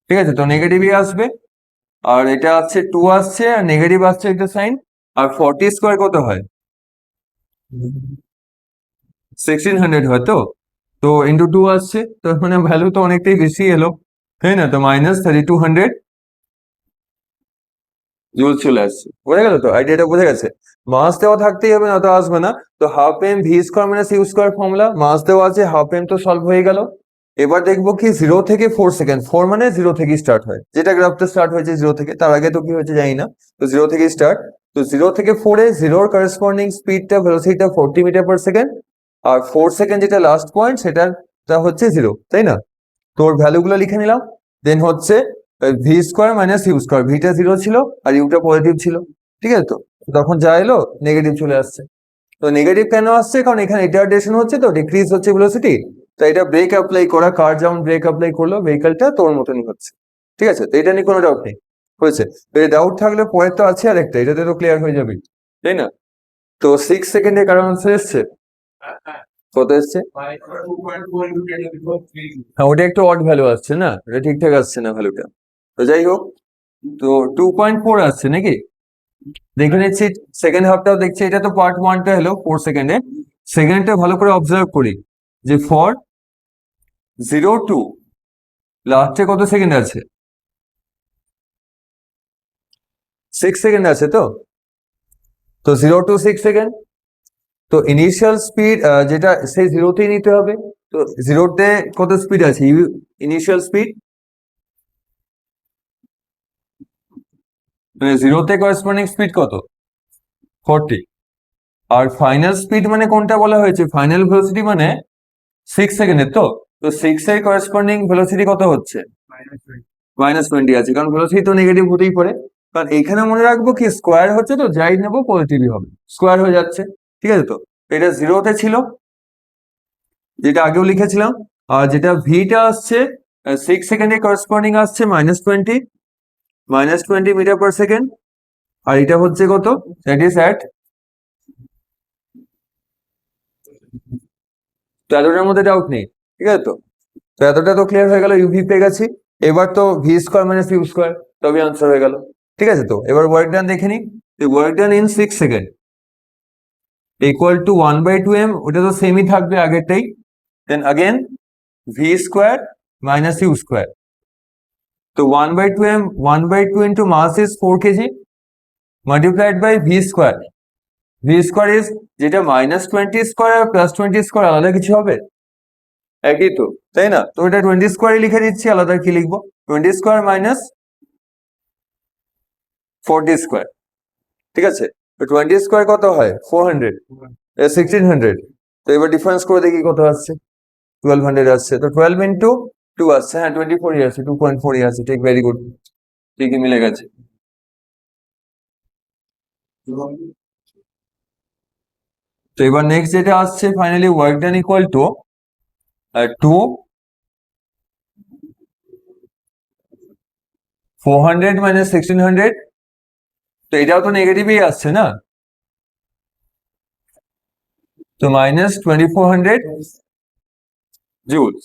ঠিক আছে। তো নেগেটিভই আসবে, আর এটা আছে 2 আসছে, আর নেগেটিভ আসছে একটা সাইন, আর 40 স্কোয়ার কত হয়, 1600 হয়, তো তো ইন্টু 2 আসছে, তো মানে ভ্যালু তো অনেকটাই বেশি এলো, তাই না, তো মাইনাস 3200 জুল চলে আসছে, বোঝা গেল তো, আইডিয়াটা বোঝা গেছে। মাস দেওয়া থাকতেই হবে, না তো আসবে না। তো half M V square minus you square formula, mass দেওয়া আছে, হাফ এম তো সলভ হয়ে গেল। এবার দেখবো কি 0 থেকে 4 সেকেন্ড, 4 মানে 0 থেকে স্টার্ট হয়, যেটা গ্রাফটা স্টার্ট হয়েছে 0 থেকে, তার আগে তো কি হয়েছে জানি না। তো 0 থেকে স্টার্ট, তো 0 থেকে 4 এ 0 করেসপন্ডিং স্পিডটা ভেলোসিটিটা 40 মিটার পার সেকেন্ড, আর 4 সেকেন্ড যেটা লাস্ট পয়েন্ট সেটা হচ্ছে 0, তাই না? তোর ভ্যালুগুলো লিখে নিলাম। দেন হচ্ছে V square minus you square, ভিটা 0 ছিল আর ইউটা পজিটিভ ছিল, ঠিক আছে? তো তখন যা এলো নেগেটিভ চলে আসছে। তো নেগেটিভ কেন আসছে? কারণ এখানে রিটার্ডেশন হচ্ছে, তো ডিক্রিজ হচ্ছে ভেলোসিটি। তো এটা ব্রেক অ্যাপ্লাই করা, কার যেমন ব্রেক অ্যাপ্লাই করলো, ভেহিকলটা তোর মতনই হচ্ছে, ঠিক আছে? তো এটা নিয়ে কোনো ডাউট নেই, হয়েছে। তো এই ডাউট থাকলে পরের তো আছে আরেকটা, এটাতে তো ক্লিয়ার হয়ে যাবে, তাই না? তো 6 সেকেন্ডের কারণ আনসার এসছে, কত এসছে? হ্যাঁ, ওটা একটু অড ভ্যালু আসছে না, এটা ঠিকঠাক আসছে না ভ্যালুটা। তো যাই হোক, তো 2.4 আসছে নাকি? দেখে নিচ্ছি সেকেন্ড হাফটাও দেখছি। এটা তো পার্ট 1টা হলো 4 সেকেন্ডে, সেকেন্ডটা ভালো করে অবজার্ভ করি যে ফর 0 টু লাস্টে কত সেকেন্ড আছে? 6 সেকেন্ড আছে। তো 0 টু 6 সেকেন্ড, তো ইনিশিয়াল স্পিড যেটা সেই 0তেই নিতে হবে। তো 0তে কত স্পিড আছে? ইনিশিয়াল স্পিড মানে 0তে করেসপন্ডিং স্পিড কত? 40। আর ফাইনাল স্পিড মানে কোনটা বলা হয়েছে? ফাইনাল ভেলোসিটি মানে 6 সেকেন্ডের। তো 6 এর করেসপন্ডিং ভেলোসিটি কত হচ্ছে? -20 আছে, কারণ ভেলোসিটি তো নেগেটিভ হতেই পারে। কারণ এখানে মনে রাখবো কি স্কোয়ার হচ্ছে, তো যাই নেবো পজিটিভই হবে, স্কোয়ার হয়ে যাচ্ছে, ঠিক আছে? তো এটা 0তে ছিল, যেটা আগেও লিখেছিলাম। আর যেটা ভিটা আসছে 6 সেকেন্ডে করেসপন্ডিং আসছে -20 মিটার পার সেকেন্ড। আর এটা হচ্ছে কত? দ্যাট ইজ অ্যাট, তো এতটার মধ্যে ডাউট নেই, ঠিক আছে? তো এতটা তো ক্লিয়ার হয়ে গেল, ইউভি পেয়ে গেছি। এবার তো V square minus you square, তবে আনসার হয়ে গেল, ঠিক আছে? তো এবার ওয়ার্ক ডান দেখে নি। Work done in 6 second equal to 1/2m, ওটা তো সেমই থাকবে আগেরটাই। Then again V square minus you square, তো 1/2m, 1/2 into mass is 4 kg multiplied by v square. v square is যেটা -20 স্কোয়ার আর +20 স্কোয়ার আলাদা কিছু হবে? একই তো, তাই না? তো এটা 20 স্কোয়ারই লিখে দিচ্ছি, আলাদা কি লিখবো? 20 স্কোয়ার মাইনাস 40 স্কোয়ার, ঠিক আছে? তো 20 স্কোয়ার কত হয়? 400, 1600। তো এবার ডিফারেন্স করে দেখি কত আসছে। 1200 আসছে। তো 12 ইন্টু 2 আসছে, হ্যাঁ 24 আসছে, 2.4 আসছে, ঠিক, ভেরি গুড, ঠিকই মিলে গেছে। তো এবার নেক্সট যেটা আসছে finally work done equal two 2 400 minus 1600। তো এটাও তো নেগেটিভই আসছে না, তো -2400 জুলস।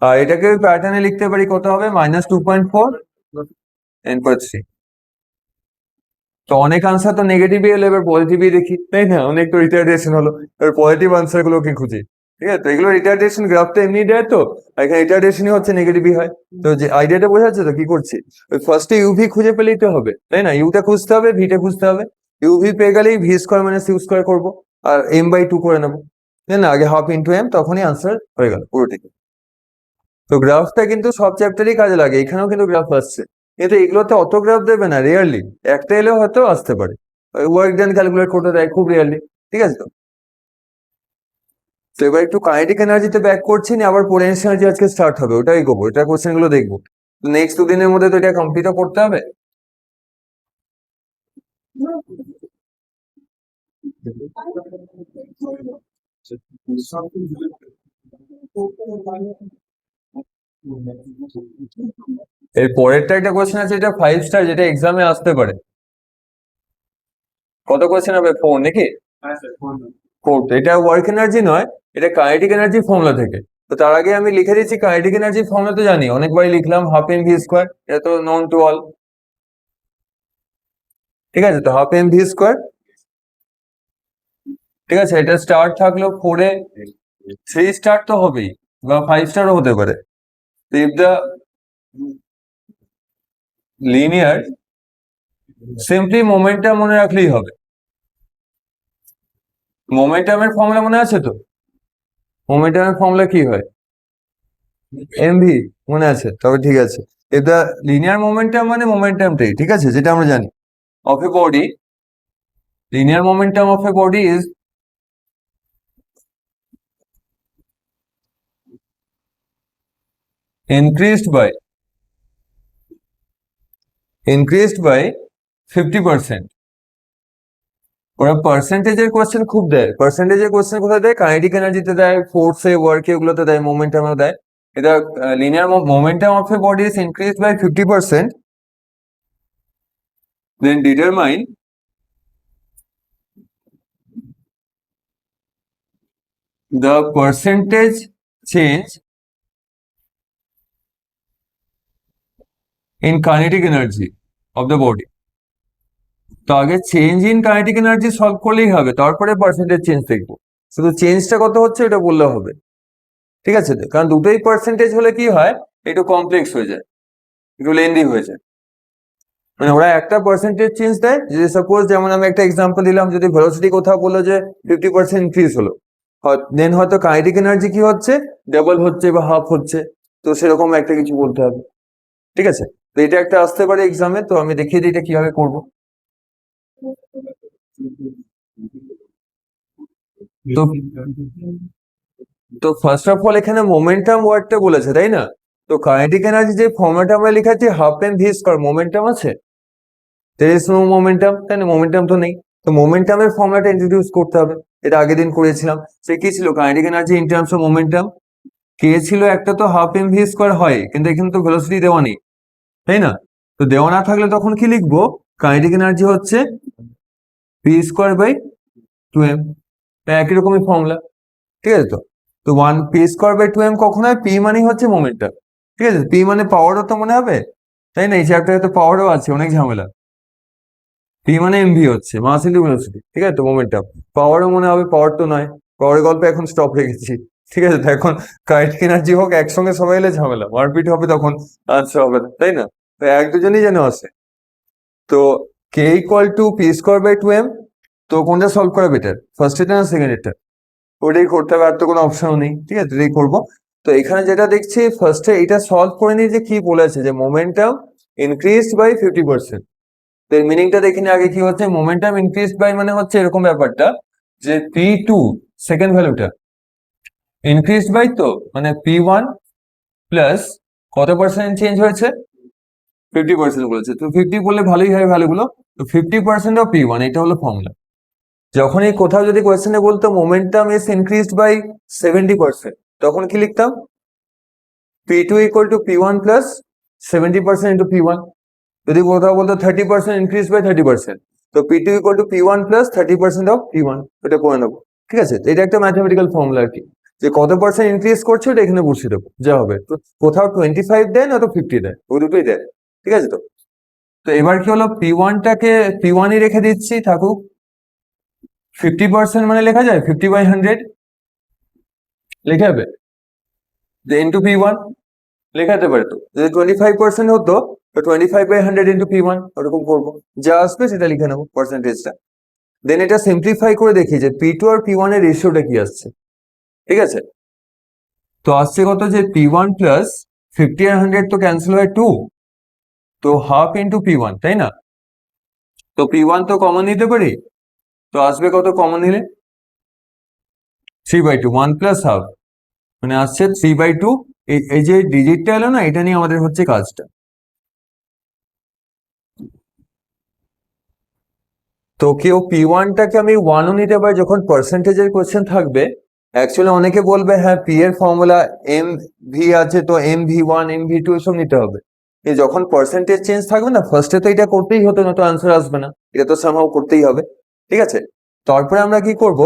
আর এটাকে প্যাটার্নে লিখতে পারি কত হবে? -2.4 10/3। তো অনেক আনসার তো নেগেটিভই এলো, এবার পজিটিভই দেখি, তাই না? অনেক তো রিটার্ডেশন হলো, এবার পজিটিভ আনসার গুলোকে খুঁজি, ঠিক আছে? তো এগুলো রিটার্ডেশন গ্রাফটা এমনি দেয়, তো এখানে রিটার্ডেশনই হচ্ছে, নেগেটিভই হয়। তো যে আইডিয়াটা বোঝা যাচ্ছে তো কি করছি? ওই ফার্স্টে ইউভি খুঁজে পেলেই তো হবে, তাই না? ইউটা খুঁজতে হবে, ভিটা খুঁজতে হবে। ইউভি পেয়ে গেলেই v square minus you square করবো, আর m/2 করে নেবো, তাই না? আগে হাফ ইন্টু এম, তখনই আনসার হয়ে গেল পুরোটি। তো গ্রাফটা কিন্তু সব চ্যাপ্টারই কাজে লাগে, এখানেও কিন্তু গ্রাফ আসছে, কিন্তু এগুলোতে অত গ্রাফ দেবে না, রেয়ারলি একটা এলেও হয়তো আসতে পারে। ওয়ার্ক ডান ক্যালকুলেট করতে দেয় খুব রেয়ারলি, ঠিক আছে? তো এবার একটু কাইনেটিক এনার্জিতে ব্যাক করছি না, আবার পোটেনশিয়াল এনার্জি আজকে স্টার্ট হবে, ওটাই করবো, এটা কোশ্চেন গুলো দেখবো। নেক্সট 2 দিনের মধ্যে তো এটা কমপ্লিটও করতে হবে। এর পরেরটা একটা কোশ্চেন আছে, এটা 5 স্টার, যেটা এক্সামে আসতে পারে। কত কোশ্চেন হবে? 4 নাকি? 4। এটা ওয়ার্ক এনার্জি নয়, এটা কাইনেটিক এনার্জি ফর্মুলা থেকে। তো তার আগে আমি লিখে দিচ্ছি কাইনেটিক এনার্জি ফর্মুলা, তো জানি অনেকবারই লিখলাম, হাফ এম ভি স্কোয়ার, এটা তো নন টু অল, ঠিক আছে? তো হাফ এম ভি স্কোয়ার, ঠিক আছে? এটা স্টার থাকলো 4 এ, 3 স্টার তো হবেই, বা 5 স্টারও হতে পারে। তো ইফ দ্য লিনিয়ার, সিম্পলি মোমেন্টটা মনে রাখলেই হবে, মোমেন্টামের ফর্মুলা মনে আছে তো? মোমেন্টামের ফর্মুলা কি হয়? এমভি মনে আছে? তবে ঠিক আছে। এটা লিনিয়ার মোমেন্টাম মানে মোমেন্টামটাই, ঠিক আছে, যেটা আমরা জানি of a body. Linear momentum of a body is increased by 50%। ওরা পার্সেন্টেজের কোয়েশ্চেন খুব দেয়। পার্সেন্টেজের কোয়েশ্চেন কোথায় দেয়? কাইনেটিক এনার্জিতে দেয়, ফোর্সে, ওয়ার্কে, এগুলোতে দেয়, মোমেন্টামেও দেয়। এটা linear momentum of a body is increased by 50%, then determine the percentage change in kinetic energy of the body। তো আগে change in kinetic energy solve করলেই হবে, তারপরে পার্সেন্টেজ চেঞ্জ দেখবো। শুধু চেঞ্জটা কত হচ্ছে এটা বললে হবে, ঠিক আছে? কারণ দুটোই পার্সেন্টেজ হলে কি হয়, একটু কমপ্লেক্স হয়ে যায়, একটু লেন্দি হয়ে যায়। মানে ওরা একটা পার্সেন্টেজ চেঞ্জ দেয়, যদি সাপোজ যেমন আমি একটা এক্সাম্পল দিলাম, যদি ভেলোসিটি কোথাও বললো যে 50% ইনক্রিজ হলো, দেন হয়তো কাইনেটিক এনার্জি কি হচ্ছে, ডাবল হচ্ছে বা হাফ হচ্ছে, তো সেরকম একটা কিছু বলতে হবে, ঠিক আছে? তো এটা একটা আসতে পারে এক্সামে, তো আমি দেখিয়ে দিই এটা কিভাবে করবো। তো তো ফার্স্ট অফ অল এখানে মোমেন্টাম ওয়ার্ডটা বলেছে, তাই না? তো কাইনেটিক এনার্জি যে ফর্মুলাটা আমরা লিখেছি half M v square, momentum আছে? there is no momentum, তাই না? মোমেন্টাম তো নেই। তো মোমেন্টামের ফর্মুলাটা ইন্ট্রোডিউস করতে হবে, এটা আগের দিন করেছিলাম। সে কি ছিল? Kinetic energy in terms of momentum. K ছিল একটা, তো হাফ এম ভি স্কয়ার হয়, কিন্তু এখানে তো ভেলোসিটি দেওয়া নেই, তাই না? তো দেওয়া না থাকলে তখন কি লিখবো? কাইনেটিক এনার্জি হচ্ছে পি স্কয়ার বাই 2m, একই রকমই ফর্মুলা, ঠিক আছে? তো তো 1 পি স্কয়ার বাই 2m কখন হয়? পি মানে হচ্ছে মোমেন্টাম, ঠিক আছে? পি মানে পাওয়ারও তো মনে হবে, তাই না? এই চ্যাপ্টারে তো পাওয়ারও আছে, অনেক ঝামেলা। পি মানে এমভি হচ্ছে মাস ইনটু ভেলোসিটি, ঠিক আছে? তো মোমেন্টাম, পাওয়ারও মনে হবে, পাওয়ার তো নয়, পাওয়ারের গল্প এখন স্টপ রেখেছি, ঠিক আছে? তো এখন কাইনেটিক এনার্জি হোক, একসঙ্গে সবাই এলে ঝামেলা, মারপিট হবে, তখন আনসার হবে না, তাই না? তো এক দুজনই যেন আসে। তো K equal to P square by 2m, তো কোনটা সলভ করা বেটার, ফার্স্ট এটা না সেকেন্ড এটা? ওটাই করতে হবে, আর তো কোনো অপশনও নেই, ঠিক আছে? এটাই করবো। তো এখানে যেটা দেখছি, ফার্স্টে এটা সলভ করে নিই যে কি বলেছে, যে মোমেন্টাম ইনক্রিজ বাই 50%। তো এর মিনিংটা দেখিনি আগে, কি হচ্ছে মোমেন্টাম ইনক্রিজ বাই, মানে হচ্ছে এরকম ব্যাপারটা যে P2 সেকেন্ড ভ্যালুটা ইনক্রিজ বাই, তো মানে P1 প্লাস কত পার্সেন্ট চেঞ্জ হয়েছে? 50% বলেছে, তো 50 বললে ভালোই হয় ভ্যালুগুলো। তো 50% অফ P1, এটা হলো ফর্মুলা। যখনই কোথাও যদি কোয়েশ্চেনে বলতো মোমেন্টাম ইজ ইনক্রিজড বাই 70%, তখন কি লিখতাম? P2 equal to P1 plus 70% into P1। যদি কোথাও বলতো 30% ইনক্রিজ বাই 30%, তো P2 equal to P1 plus 30% of P1, এটা করে নেবো, ঠিক আছে? তো এটা একটা ম্যাথমেটিক্যাল ফর্মুলা আর কি, যে কত পার্সেন্ট ইনক্রিজ করছে ওটা এখানে বসিয়ে দেবো, যা হবে। তো কোথাও 25 দেয় না, তো 50 দেয়, ওই দুটোই দেয়, ঠিক আছে? তো তো এবার কি হলো, P1টাকে P1ই রেখে দিচ্ছি, থাকুক। 50% মানে লেখা যায় 50/100, লেখা যাবে, ইন্টু P1 লেখা যেতে পারে। তো যদি 25% হতো, তো 25/100 ইন্টু P1, ওরকম করবো, যা আসবে সেটা লিখে নেবো পার্সেন্টেজটা। দেন এটা সিম্পলিফাই করে দেখি যে P2 আর P1 এর রেশিওটা কি আসছে, ঠিক আছে? তো আসছে কত, যে P1 প্লাস 50 আর 100 তো ক্যান্সেল হয় 2, তো হাফ ইন্টু P1, তাই না? তো P1 তো কমন নিতে পারি, তো আসবে কত কমন নিলে? 3/2, 1 প্লাস হাফ, মানে আসছে 3/2। এই যে ডিজিটটা এলো না, এটা নিয়ে আমাদের হচ্ছে কাজটা। তো কেউ P1টাকে আমি 1ও নিতে পারি যখন পার্সেন্টেজের কোয়েশ্চেন থাকবে। অ্যাকচুয়ালি অনেকে বলবে হ্যাঁ পি এর ফর্মুলা এম ভি আছে, তো MV1 MV2 এসব নিতে হবে। যখন পার্সেন্টেজ চেঞ্জ থাকবে না, ফার্স্টে তো এটা করতেই হতো না, তো আনসার আসবে না, এটা তো সামহাও করতেই হবে, ঠিক আছে? তারপরে আমরা কি করব,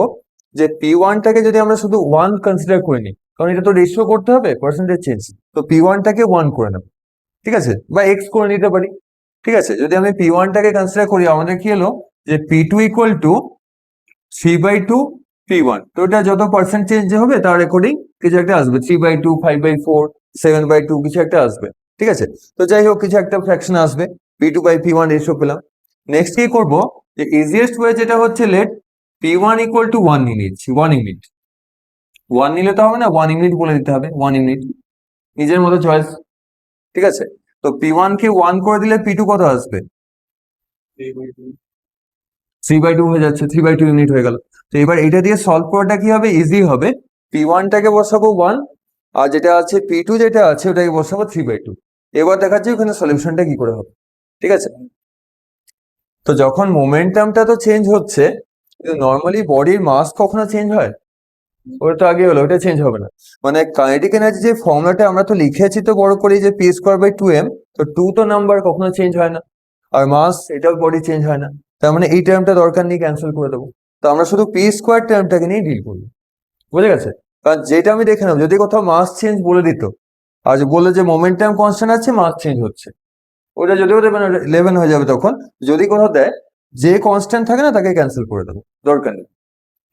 যে P1টাকে যদি আমরা শুধু 1 কনসিডার করে নিই, কারণ এটা তো রেশিও করতে হবে পার্সেন্টেজ চেঞ্জ, তো P1টাকে 1 করে নেব, ঠিক আছে? বা এক্স করে নিতে পারি, ঠিক আছে? যদি আমি P1টাকে কনসিডার করি, আমাদের কি হলো, যে P2 ইকুয়াল টু 3/2 P1, তো এটা যত পার্সেন্ট চেঞ্জ হবে তার অ্যাকর্ডিং কিছু একটা আসবে, 3/2, 5/4, 7/2, কিছু একটা আসবে, ঠিক আছে? তো যাই হোক, কিছু একটা ফ্র্যাকশন আসবে, P2/P1 রেশিও পেলাম। নেক্সট কি করব, যে ইজিয়েস্ট ওয়ে যেটা হচ্ছে, লেট P1 ইকুয়াল টু 1 নিয়ে নিচ্ছি, 1 ইউনিট। 1 নিলে তো হবে না, 1 ইউনিট বলে দিতে হবে, 1 ইউনিট নিজের মতো চয়েস। ঠিক আছে, তো P1 কে 1 করে দিলে P2 কত আসবে? 3/2 হয়ে যাচ্ছে, 3/2 ইউনিট হয়ে গেল। তো এবার এটা দিয়ে সলভ করাটা কি হবে? ইজি হবে। P1 টাকে বসাবো 1, আর যেটা আছে P2 যেটা আছে ওটাকে বসাবো 3/2। এবার দেখাচ্ছি ওখানে সলিউশনটা কি করে হবে। ঠিক আছে, তো যখন মোমেন্টামটা তো চেঞ্জ হচ্ছে, নর্মালি বডির মাস কখনো চেঞ্জ হয়? ওটা তো আগে হলো, ওটা চেঞ্জ হবে না। মানে কাইনেটিক এনার্জি যে ফর্মুলাটা আমরা তো লিখেছি তো বড় করে, যে p²/2m, তো 2 তো নাম্বার কখনো চেঞ্জ হয় না, আর মাস এটাও বডি চেঞ্জ হয় না। তার মানে এই টার্মটা দরকার নেই, ক্যান্সেল করে দেবো। তো আমরা শুধু p² টার্মটাকে নিয়ে ডিল করবো, বুঝে গেছে? কারণ যেটা আমি দেখে নেব, যদি কোথাও মাস চেঞ্জ বলে দিত, আর বলে যে মোমেন্টাম কনস্ট্যান্ট আছে, মাস চেঞ্জ হচ্ছে, ওটা যদিও দেবেন 11 হয়ে যাবে তখন। যদি কোথাও দেয় যে কনস্ট্যান্ট থাকে না, তাকে ক্যান্সেল করে দেবো, দরকার নেই।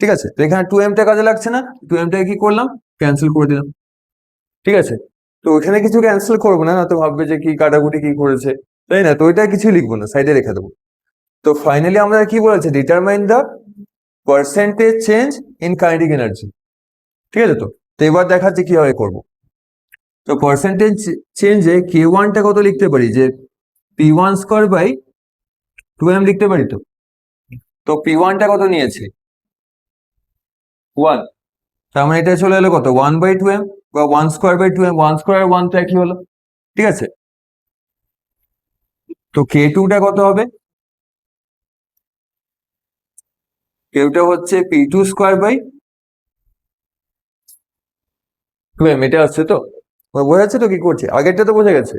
ঠিক আছে, তো এখানে 2m টা কাজে লাগছে না, 2m টাকে কি করলাম? ক্যান্সেল করে দিলাম। ঠিক আছে, তো ওখানে কিছু ক্যান্সেল করবো না, তো ভাববে যে কি কাটাকুটি কি করেছে, তাই না? তো ওইটা কিছু লিখবো না, সাইডে রেখে দেবো। তো ফাইনালি আমরা কি বলেছে? Determine the percentage change in kinetic energy. ঠিক আছে, তো এবার দেখাচ্ছি কিভাবে করবো। তো পার্সেন্টেজ চেঞ্জে k1 টা কত লিখতে পারি? যে P1² / 2m লিখতে পারি। তো P1 টা কত নিয়েছি? 1। তার মানে এটা চলে এলো কত? 1/2m বা 1²/2m, 1² আর 1 তো একই হলো। ঠিক আছে, তো k2 টা কত হবে? k2 টা হচ্ছে P2²/2m, এটা আসছে তো? বোঝা যাচ্ছে তো কি করছি? আগেরটা তো বোঝা গেছে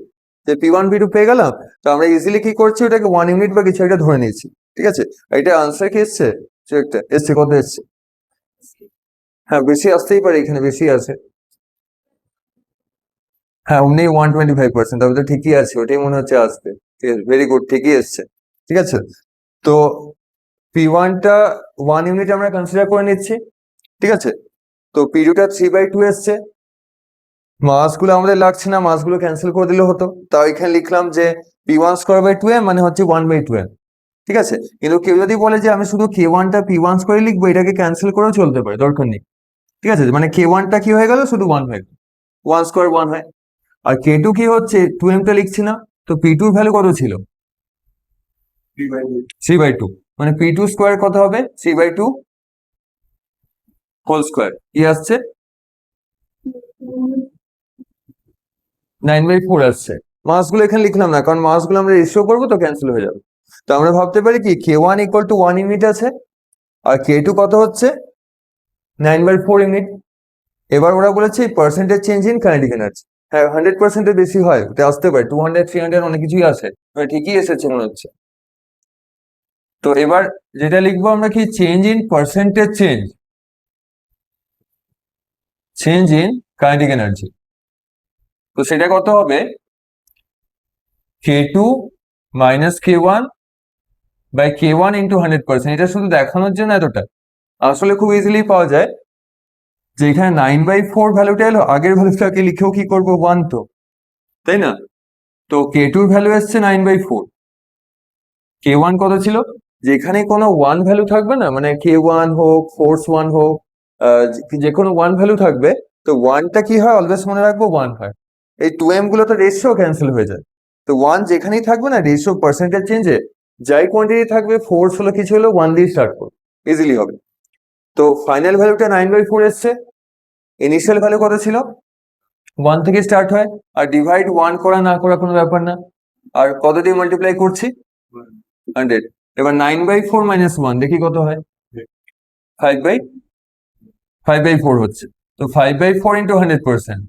যে P1 P2 পেয়ে গেলাম, তো আমরা ইজিলি কি করছি, ওটাকে 1 ইউনিট বা কিছু একটা ধরে নিয়েছি। ঠিক আছে, এটা আনসার কি এসছে? একটা এসছে, কত এসছে? হ্যাঁ, বেশি আসতেই পারে, এখানে বেশি আছে। হ্যাঁ, অমনি 125%, তবে তো ঠিকই আছে, ওটাই মনে হচ্ছে আসবে। ভেরি গুড, ঠিকই এসছে। ঠিক আছে, তো P1 টা 1 ইউনিট আমরা কনসিডার করে নিচ্ছি। ঠিক আছে, তো P2 টা 3/2 এসছে। মাসগুলো আমাদের লাগছে না, মাসগুলো ক্যান্সেল করে দিলে হতো। তাও এখানে লিখলাম যে P1²/2m মানে হচ্ছে 1/2m। ঠিক আছে, কিন্তু কেউ যদি বলে যে আমি শুধু k1 টা P1² লিখবো, এটাকে ক্যান্সেল করেও চলতে পারে, দরকার নেই। ঠিক আছে, মানে k1 টা কি হয়ে গেল? শুধু 1 হয়ে গেল, 1² 1 হয়। আর k2 কি হচ্ছে? 2m টা লিখছি না, তো P2 এর ভ্যালু কত ছিল? 3/2। মানে P2² কত হবে? 3/2 হোল স্কোয়ার, কি আসছে? 9/4 আসছে। মাসগুলো এখানে লিখলাম না, কারণ মাসগুলো আমরা রেশিও করবো, তো ক্যান্সেল হয়ে যাবে। তো আমরা ভাবতে পারি কি, k1 ইকুয়াল টু 1 ইউনিট আছে, আর k2 কত হচ্ছে? 9/4 ইউনিট। এবার ওরা বলেছে percentage change in kinetic energy. হ্যাঁ, 100%-এর বেশি হয়, ওটা আসতে পারে, 200 300 অনেক কিছুই আসে, ঠিকই এসেছে মনে হচ্ছে। তো এবার যেটা লিখবো আমরা কি, change in percentage change in kinetic energy. তো সেটা কত হবে? k2 minus k1/k1 into 100%। এটা শুধু দেখানোর জন্য এতটা, আসলে খুব ইজিলি পাওয়া যায়। যে এখানে 9/4 ভ্যালুটা এলো, আগের ভ্যালুটাকে লিখেও কি করবো? 1 তো, তাই না? তো k2 ভ্যালু এসছে 9/4, k1 কত ছিল? যেখানে কোনো 1 ভ্যালু থাকবে না, মানে k1 হোক, ফোর্স 1 হোক, যে কোনো 1 ভ্যালু থাকবে, তো 1টা কি হয় অলওয়েজ মনে রাখবো, 1 হয়। এই 2m গুলো তো রেশিও ক্যান্সেল হয়ে যায়, তো 1 যেখানেই থাকবে না, রেশিও পার্সেন্টেজ চেঞ্জে যাই কোয়ান্টিটি থাকবে, ফোর্স হলো কিছু হলো, 1 দিয়ে স্টার্ট করো, ইজিলি হবে। তো ফাইনাল ভ্যালুটা 9/4 এসছে। ইনিশিয়াল ভ্যালু কত ছিল? 1 থেকে স্টার্ট হয়, আর ডিভাইড 1 করা না করা কোনো ব্যাপার না। আর কত দিয়ে মাল্টিপ্লাই করছি? 100। এবার 9/4 মাইনাস 1 দেখি কত হয়? 5/4 হচ্ছে। তো 5/4 ইন্টু 100%,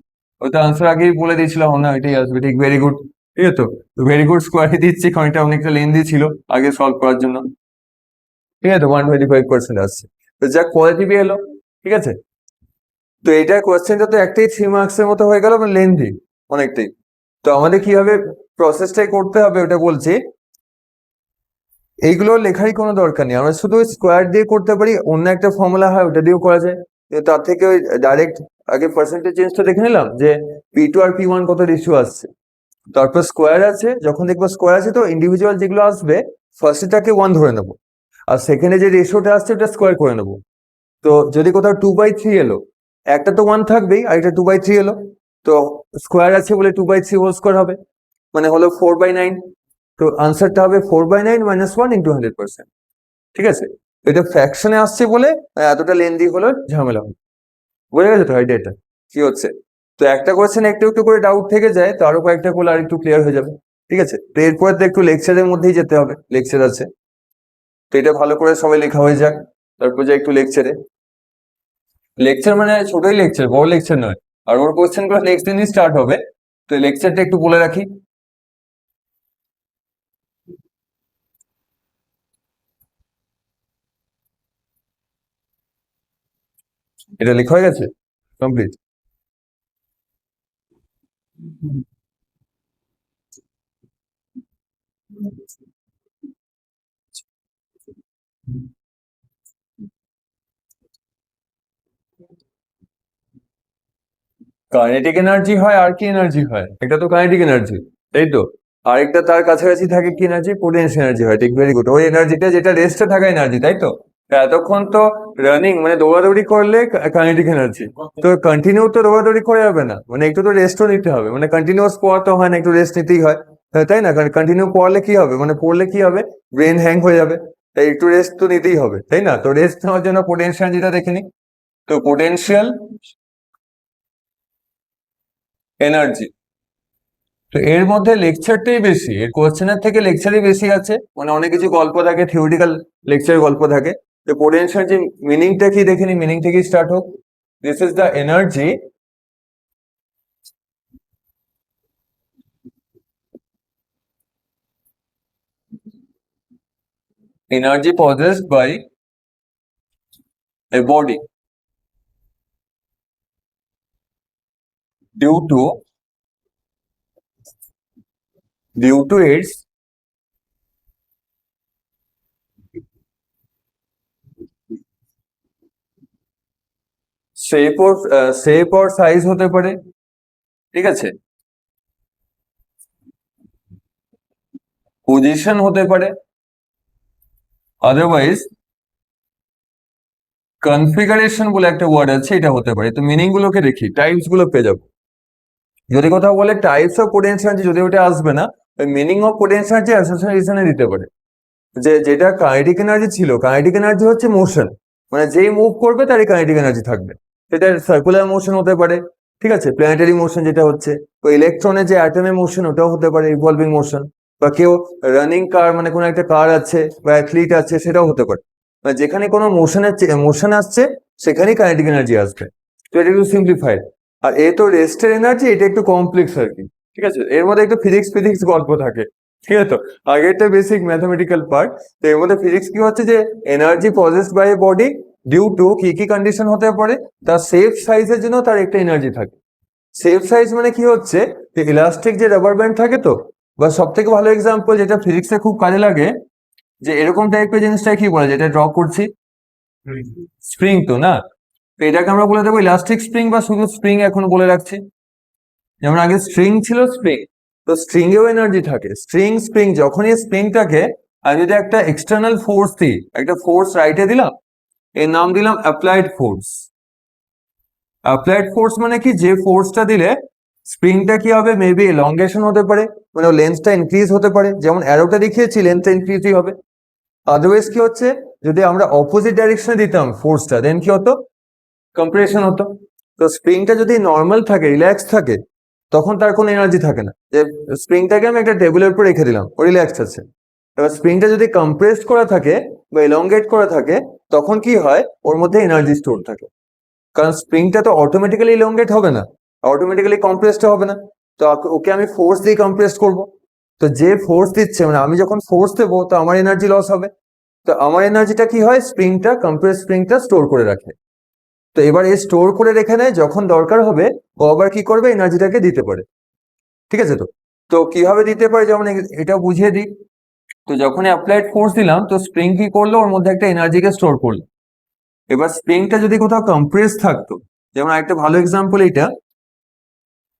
ওটা আনসার আগেই বলে দিয়েছিলাম না, এটাই আসবে, ঠিক। ভেরি গুড, ঠিক আছে, তো ভেরি গুড স্কোয়ারে দিচ্ছি, কারণ এটা অনেকটা লেন্দি ছিল আগে সলভ করার জন্য। ঠিক আছে, 125% আসছে, তো যা কোয়ালিটি এলো। ঠিক আছে, তো এটা কোয়েশ্চেনটা তো একটাই 3 মার্কসের মতো হয়ে গেল, লেন্দি অনেকটাই। তো আমাদের কিভাবে প্রসেসটাই করতে হবে ওটা বলছি। এইগুলো লেখারই কোনো দরকার নেই, আমরা শুধু স্কোয়ার দিয়ে করতে পারি, অন্য একটা ফর্মুলা হয় ওটা দিয়েও করা যায়। তার থেকে ওই ডাইরেক্ট আগে পার্সেন্টেজ চেঞ্জটা দেখে নিলাম, যে P2 আর P1 কত রেশিও আসছে, তারপর স্কোয়ার আছে, যখন দেখবো স্কোয়ার আছে, তো ইন্ডিভিজুয়াল যেগুলো আসবে ফার্স্টেটাকে 1 ধরে নেবো, আর সেকেন্ডে যে রেশিওটা আসছে ওটা স্কোয়ার করে নেবো। তো যদি কোথাও 2/3 এলো, একটা তো 1 থাকবেই আর এটা 2/3 এলো, তো স্কোয়ার আছে বলে 2/3 হোল স্কোয়ার হবে, মানে হলো 4/9। তো আনসারটা হবে 4/9 - 1 × 100%। ঠিক আছে, এটা ফ্র্যাকশনে আসছে বলে এতটা লেন্দি হলো, ঝামেলা হলো। বোঝা গেছে তো আইডিয়াটা কি হচ্ছে? তো একটা কোয়েশ্চেন একটু একটু করে ডাউট থেকে যায়, তো আরো কয়েকটা করলে আর একটু ক্লিয়ার হয়ে যাবে। ঠিক আছে, তো এরপরে তো একটু লেকচারের মধ্যেই যেতে হবে, লেকচার আছে, তো এটা ভালো করে সবাই লেখা হয়ে যাক, তারপর যাই একটু লেকচারে। লেকচার মানে ছোটই লেকচার, বড় লেকচার নয়। আর ওর কোয়েশ্চেন গুলো নেক্সট দিনই স্টার্ট হবে, তো লেকচারটা একটু বলে রাখি। এটা লেখা হয়ে গেছে, কমপ্লিট। কাইনেটিক এনার্জি হয় আর কি এনার্জি হয়? একটা তো কাইনেটিক এনার্জি, তাই তো। আরেকটা তার কাছাকাছি থাকে কি এনার্জি? পোটেনশিয়াল এনার্জি হয়। ঠিক, ভেরি গুড। ওই এনার্জিটা যেটা রেস্টে থাকা এনার্জি, তাই তো। এতক্ষণ তো রানিং মানে দৌড়াদৌড়ি করলে কাইনেটিক এনার্জি, তো কন্টিনিউ তো দৌড়াদৌড়ি করা যাবে না, মানে একটু তো রেস্টও নিতে হবে, মানে কন্টিনিউয়াস পড়া তো হয় না, একটু রেস্ট নিতেই হয়, তাই না? কারণ কন্টিনিউ পড়লে কি হবে, মানে পড়লে কি হবে, ব্রেন হ্যাং হয়ে যাবে, তাই একটু রেস্ট তো নিতেই হবে, তাই না? তো রেস্ট নেওয়ার জন্য পোটেনশিয়াল যেটা দেখে নি, তো পোটেনশিয়াল এনার্জি, তো এর মধ্যে লেকচারটাই বেশি, এর কোশ্চেনের থেকে লেকচারই বেশি আছে, মানে অনেক কিছু গল্প থাকে, থিওরিটিক্যাল লেকচারের গল্প থাকে। তো পোটেনশিয়াল যে মিনিংটা কি দেখিনি, মিনিং থেকে স্টার্ট হোক। This is the energy energy possessed by a body due to its shape or size হতে পারে, ঠিক আছে, পজিশন হতে পারে, আদারওয়াইজ কনফিগারেশন বলে একটা ওয়ার্ড আছে, এটা হতে পারে। তো মিনিং গুলোকে দেখি, টাইপস গুলো পেয়ে যাবো। যদি কোথাও বলে টাইপস অফ পোটেনশিয়াল এনার্জি, যদি ওটা আসবে না, ওই মিনিং অফ পোটেনশিয়াল এনার্জি অ্যাসোসিয়েশনে দিতে পারে। যে যেটা কাইনেটিক এনার্জি ছিল, কাইনেটিক এনার্জি হচ্ছে মোশন, মানে যেই মুভ করবে তারই কাইনেটিক এনার্জি থাকবে। সেটা সার্কুলার মোশন হতে পারে, ঠিক আছে, প্ল্যানেটারি মোশন যেটা হচ্ছে, তো ইলেকট্রনের যে অ্যাটমের মোশন ওটাও হতে পারে রিভলভিং মোশন, বা কেউ রানিং কার, মানে কোনো একটা কার আছে বা অ্যাথলিট আছে, সেটাও হতে পারে। মানে যেখানে কোনো মোশন আসছে সেখানেই কাইনেটিক এনার্জি আসবে। তো এটা একটু সিম্পলিফাইড। আর এ তো রেস্টের এনার্জি, এটা একটু কমপ্লেক্স আর কি, ঠিক আছে, এর মধ্যে একটু ফিজিক্স ফিজিক্স গল্প থাকে, ঠিক আছে। তো আগেরটা বেসিক ম্যাথমেটিক্যাল পার্ট, তো এর মধ্যে ফিজিক্স কি হচ্ছে, যে energy possessed by body due to কি কি কন্ডিশন হতে পারে, তার সেফ সাইজের জন্য তার একটা এনার্জি থাকে। সেফ সাইজ মানে কি হচ্ছে, যে ইলাস্টিক যে রাবার ব্যান্ড থাকে, তো বা সব থেকে ভালো এক্সাম্পল যেটা ফিজিক্সে খুব কাজে লাগে, যে এরকম টাইপের জিনিসটা কি বলে, যেটা ড্র করছি, স্প্রিং তো না, তো এটাকে আমরা বলে দেবো ইলাস্টিক স্প্রিং, বা শুধু স্প্রিং এখন বলে রাখছি। যেমন আগে স্ট্রিং ছিল, স্প্রিং, তো স্ট্রিং এও এনার্জি থাকে। স্প্রিং যখনই স্প্রিংটাকে আমি যদি একটা এক্সটার্নাল ফোর্স দিই, একটা ফোর্স রাইটে দিলাম, এর নাম দিলাম অ্যাপ্লাইড ফোর্স। অ্যাপ্লাইড ফোর্স মানে কি, যে ফোর্সটা দিলে স্প্রিংটা কি হবে, মেবি এলংগেশন হতে পারে, মানে লেন্থটা ইনক্রিজ হতে পারে, যেমন অ্যারোটা দেখিয়েছি লেন্থটা ইনক্রিজই হবে। আদারওয়াইজ কি হচ্ছে, যদি আমরা অপোজিট ডাইরেকশনে দিতাম ফোর্সটা, দেন কি হতো, কম্প্রেশন হতো। তো স্প্রিংটা যদি নর্মাল থাকে, রিল্যাক্স থাকে, তখন তার কোনো এনার্জি থাকে না। যে স্প্রিংটাকে আমি একটা টেবিলের উপর রেখে দিলাম, ও রিল্যাক্স আছে। এবার স্প্রিংটা যদি কম্প্রেসড করা থাকে বা এলংগেট করা থাকে, তখন কি হয়, ওর মধ্যে এনার্জি স্টোর থাকে। কারণ স্প্রিংটা তো অটোমেটিক্যালি ইলংগেট হবে না, অটোমেটিক্যালি কম্প্রেসড হবে না, তো ওকে আমি ফোর্স দিয়ে কম্প্রেস করব। তো যে ফোর্স দিচ্ছে, মানে আমি যখন ফোর্স দেবো, তো আমার এনার্জি লস হবে। তো আমার এনার্জিটা কি হয়, স্প্রিংটা স্টোর করে রাখে। তো এবার এই স্টোর করে রেখে নেয়, যখন দরকার হবে ও আবার কি করবে, এনার্জিটাকে দিতে পারে, ঠিক আছে। তো তো কিভাবে দিতে পারে, যেমন এটা বুঝিয়ে দিই। তো যখনই অ্যাপ্লাইড ফোর্স দিলাম, তো স্প্রিং কি করলো, ওর মধ্যে একটা এনার্জিকে স্টোর করলো। এবার স্প্রিংটা যদি কোথাও কম্প্রেস থাকতো, যেমন একটা ভালো এক্সাম্পল এইটা,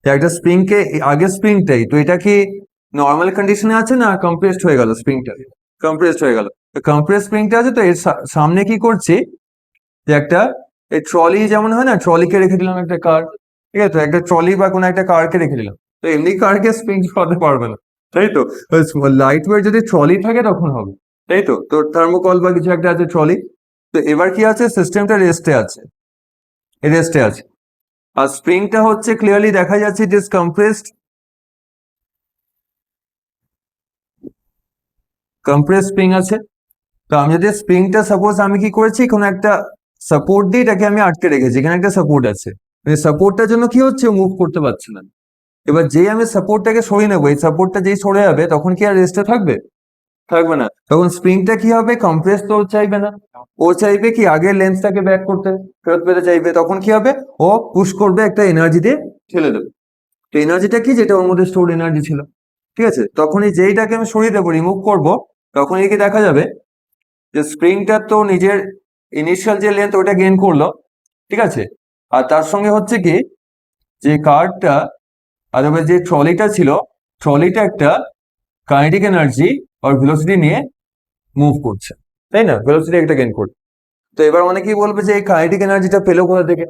একটা স্প্রিংকে, আগে স্প্রিংটাই তো, এটা কি নর্মাল কন্ডিশনে আছে না কম্প্রেসড হয়ে গেল স্প্রিংটা? কম্প্রেসড হয়ে গেল। কম্প্রেস স্প্রিংটা আছে তো এর সামনে কি করছি যে একটা এই ট্রলি যেমন হয় না, ট্রলিকে রেখে দিলাম একটা কার, ঠিক আছে, তো একটা ট্রলি বা কোনো একটা কারকে রেখে দিলাম, তো এমনি কারকে স্প্রিং করতে পারবে না, তাই তো। লাইট ওয়েট যদি ট্রলি থাকে তখন হবে, তাই তো। তো থার্মোকল বা কিছু একটা আছে ট্রলি। তো এবার কি আছে, সিস্টেমটা রেস্টে আছে, রেস্টে আছে। আর স্প্রিংটা হচ্ছে ক্লিয়ারলি দেখা যাচ্ছে যে কম্প্রেসড, কম্প্রেস স্প্রিং আছে। তো আমি যদি স্প্রিংটা সাপোজ আমি কি করেছি, কোনো একটা সাপোর্ট দিয়ে এটাকে আমি আটকে রেখেছি, এখানে একটা সাপোর্ট আছে, সাপোর্টটার জন্য কি হচ্ছে, মুভ করতে পারছে না। এবার যেই আমি সাপোর্টটাকে সরিয়ে নেবো, এই সাপোর্টটা যেই সরে যাবে তখন কি আর রেস্টে থাকবে, থাকবে না। তখন স্প্রিংটা কি হবে, কম্প্রেস তো চাইবে না, ও চাইবে কি আগের লেন্সটাকে ব্যাক করতে, ফেরত পেতে চাইবে। তখন কি হবে, ও পুশ করবে, একটা এনার্জি দিয়ে ঠেলে দেবে। তো এনার্জিটা কি, যেটা ওর মধ্যে স্টোর এনার্জি ছিল, ঠিক আছে। তখনই যেইটাকে আমি সরিয়ে দেবো, রিমুভ করবো, তখনই কি দেখা যাবে যে স্প্রিংটা তো নিজের ইনিশিয়াল যে লেন্থ ওটা গেইন করলো, ঠিক আছে। আর তার সঙ্গে হচ্ছে কি, যে কার্ডটা অথবা যে ট্রলিটা ছিল, ট্রলিটা একটা কাইনেটিক এনার্জি আর ভেলোসিটি নিয়ে মুভ করছে, তাই না, ভেলোসিটি একটা গেইন করছে। তো এবার অনেকেই বলবে যে এই কাইনেটিক এনার্জিটা পেলো কোথা থেকে,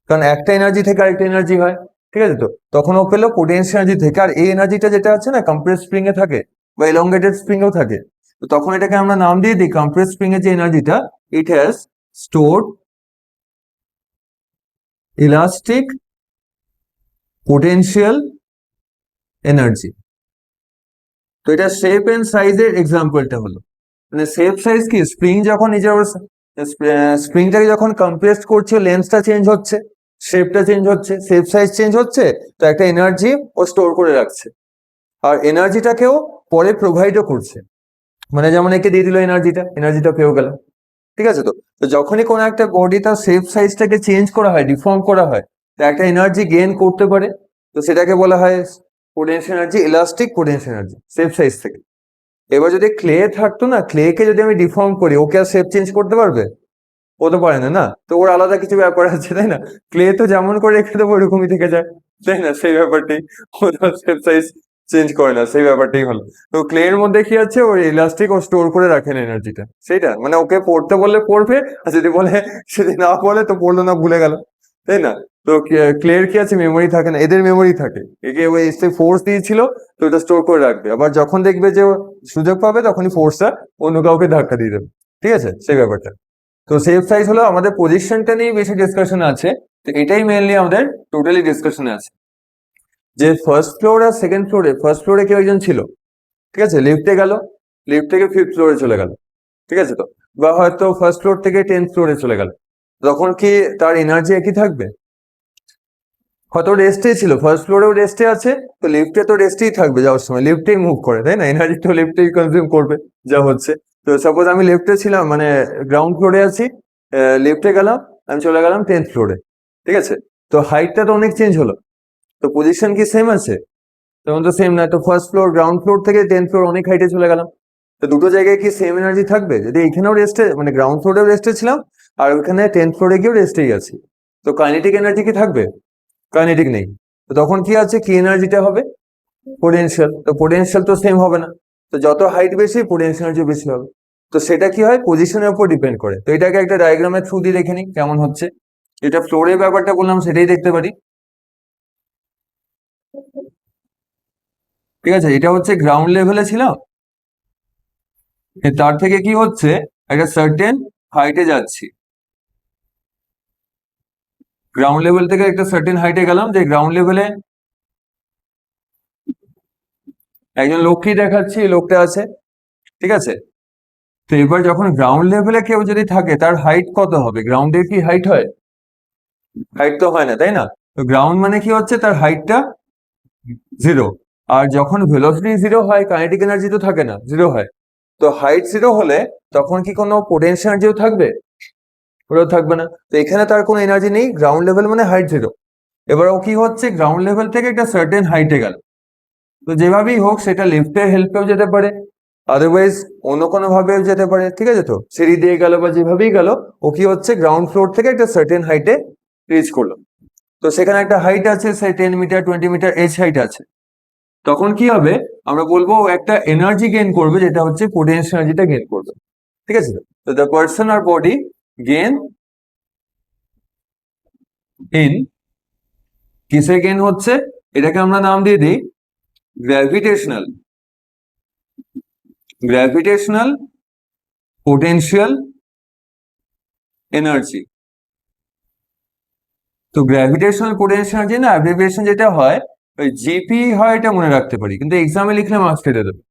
কারণ একটা এনার্জি থেকে আরেকটা এনার্জি হয়, ঠিক আছে। তো তখন ও পেলো পোটেনশিয়াল এনার্জি থেকে। আর এই এনার্জিটা যেটা আছে না, কম্প্রেস স্প্রিং এ থাকে বা এলংগেটেড স্প্রিং এও থাকে। তো তখন এটাকে আমরা নাম দিয়ে দিই, কম্প্রেস স্প্রিং এর যে এনার্জিটা, it has stored elastic potential energy. তো এটা শেপ এন্ড সাইজের এক্সাম্পলটা হলো, মানে শেপ সাইজ কি, স্প্রিং যখন নিজের স্প্রিংটাকে যখন কম্প্রেস করছে, লেন্সটা চেঞ্জ হচ্ছে, শেপটা চেঞ্জ হচ্ছে, শেপ সাইজ চেঞ্জ হচ্ছে, তো একটা এনার্জি ও স্টোর করে রাখছে। আর এনার্জিটাকেও পরে প্রোভাইডও করছে, মানে যেমন একে দিয়ে দিল এনার্জিটা, এনার্জিটা পেয়েও গেল, ঠিক আছে। তো তো যখনই কোনো একটা বডি তার শেপ সাইজটাকে চেঞ্জ করা হয়, ডিফর্ম করা হয়, তো একটা এনার্জি গেইন করতে পারে। তো সেটাকে বলা হয় potential energy, elastic potential energy, shape size থেকে। এবার যদি ক্লে থাকতো না, ক্লেকে যদি আমি ডিফর্ম করি, ওকে আর শেপ চেঞ্জ করতে পারবে, ও তো পারে না, না। তো ওর আলাদা কিছু ব্যাপার আছে, তাই না। ক্লে তো যেমন করে রেখে দেবো ওরকমই থেকে যায়, তাই না, সেই ব্যাপারটাই। ও তো শেপ সাইজ চেঞ্জ করে না, সেই ব্যাপারটাই হলো। তো ক্লে এর মধ্যে কি আছে, ওই ইলাস্টিক ও স্টোর করে রাখেন এনার্জিটা, সেইটা মানে ওকে পড়তে বললে পড়বে, আর যদি বলে যদি না বলে তো পড়লো না, ভুলে গেল, তাই না। তো ক্লের কি আছে, মেমোরি থাকে না, এদের মেমোরি থাকে। একে ওই ফোর্স দিয়েছিল, তো এটা স্টোর করে রাখবে, আবার যখন দেখবে যে ও সুযোগ পাবে তখনই ফোর্সটা অন্য কাউকে ধাক্কা দিয়ে দেবে, ঠিক আছে, সেই ব্যাপারটা। তো শেপ সাইজ হলো, আমাদের পজিশনটা নিয়ে বেশি ডিসকাশন আছে, তো এটাই মেইনলি আমাদের টোটালি ডিসকাশনে আছে। যে ফার্স্ট ফ্লোর আর সেকেন্ড ফ্লোরে, ফার্স্ট ফ্লোরে কেউ একজন ছিল, ঠিক আছে, লিফটে গেল, লিফট থেকে ফিফথ ফ্লোরে চলে গেল, ঠিক আছে। তো বা হয়তো ফার্স্ট ফ্লোর থেকে 10th ফ্লোরে চলে গেল, তখন কি তার এনার্জি একই থাকবে? হয়তো রেস্টে ছিল, ফার্স্ট ফ্লোরেও রেস্টে আছে, তো লিফটে তো রেস্টেই থাকবে, যাওয়ার সময় লিফটেই মুভ করে, তাই না, এনার্জি তো লিফটেই কনজিউম করবে যা হচ্ছে। তো সাপোজ আমি লিফটে ছিলাম, মানে গ্রাউন্ড ফ্লোরে আছি, লিফটে গেলাম, আমি চলে গেলাম 10th ফ্লোরে, ঠিক আছে। তো হাইটটা তো অনেক চেঞ্জ হলো, তো পজিশন কি সেম আছে? তখন তো সেম না। তো ফার্স্ট ফ্লোর, গ্রাউন্ড ফ্লোর থেকে 10th ফ্লোর অনেক হাইটে চলে গেলাম, তো দুটো জায়গায় কি সেম এনার্জি থাকবে? যদি এখানেও রেস্টে, মানে গ্রাউন্ড ফ্লোরেও রেস্টে ছিলাম, আর ওখানে 10th ফ্লোরে গিয়েও রেস্টেই আছি, তো কাইনেটিক এনার্জি কি থাকবে? কাইনেটিক নেই। তো তখন কি আছে, কি এনার্জিটা হবে? পোটেনশিয়াল। তো পোটেনশিয়াল তো সেম হবে না, তো যত হাইট বেশি পোটেনশিয়াল এনার্জি বেশি হবে। তো সেটা কি হয়, পজিশনের উপর ডিপেন্ড করে। তো এটাকে একটা ডায়াগ্রামের থ্রু দিয়ে দেখে নিই কেমন হচ্ছে। এটা ফ্লোরের ব্যাপারটা বললাম, সেটাই দেখতে পারি, ঠিক আছে। এটা হচ্ছে গ্রাউন্ড লেভেলে ছিল, তার থেকে কি হচ্ছে, একটা সার্টেন হাইটে যাচ্ছি, গ্রাউন্ড লেভেল থেকে একটা সার্টেন হাইটে গেলাম, যে গ্রাউন্ড লেভেলে একজন লোককেই দেখাচ্ছি, এই লোকটা আছে, ঠিক আছে। তো এবার যখন গ্রাউন্ড লেভেলে কেউ যদি থাকে, তার হাইট কত হবে? গ্রাউন্ডের কি হাইট হয়? হাইট তো হয় না, তাই না। তো গ্রাউন্ড মানে কি হচ্ছে, তার হাইটটা জিরো। আর যখন ভেলোসিটি জিরো হয়, কাইনেটিক এনার্জি তো থাকে না, জিরো হয়। তো হাইট জিরো হলে তখন কি কোনো পোটেনশিয়াল এনার্জিও থাকবে? ওটাও থাকবে না। তো এখানে তার কোনো এনার্জি নেই, গ্রাউন্ড লেভেল মানে হাইট জিরো। এবার ও কি হচ্ছে, গ্রাউন্ড লেভেল থেকে একটা সার্টেন হাইটে গেল, তো যেভাবেই হোক সেটা লিফটের হেল্পেও যেতে পারে, আদারওয়াইজ অন্য কোনো ভাবেও যেতে পারে, ঠিক আছে। তো সিঁড়ি দিয়ে গেল বা যেভাবেই গেল, ও কি হচ্ছে, গ্রাউন্ড ফ্লোর থেকে একটা সার্টেন হাইটে রিচ করলো। তো সেখানে একটা হাইট আছে, সে 10 মিটার, 20 মিটার এজ হাইট আছে। তখন কি হবে, আমরা বলবো একটা এনার্জি গেইন করবে, যেটা হচ্ছে পোটেনশিয়াল এনার্জিটা গেইন করবে। ঠিক আছে, তো দ্য পার্সন আর বডি গেইন ইন, কিসে গেইন হচ্ছে, এটাকে আমরা নাম দিয়ে দিই গ্র্যাভিটেশনাল পোটেনশিয়াল এনার্জি। তো গ্র্যাভিটেশনাল পোটেনশিয়াল এনার্জি না অ্যাব্রিভিয়েশন যেটা হয় ওই জিপি হয়, এটা মনে রাখতে পারি, কিন্তু এক্সামে লিখলে মার্কস কেটে দেবে।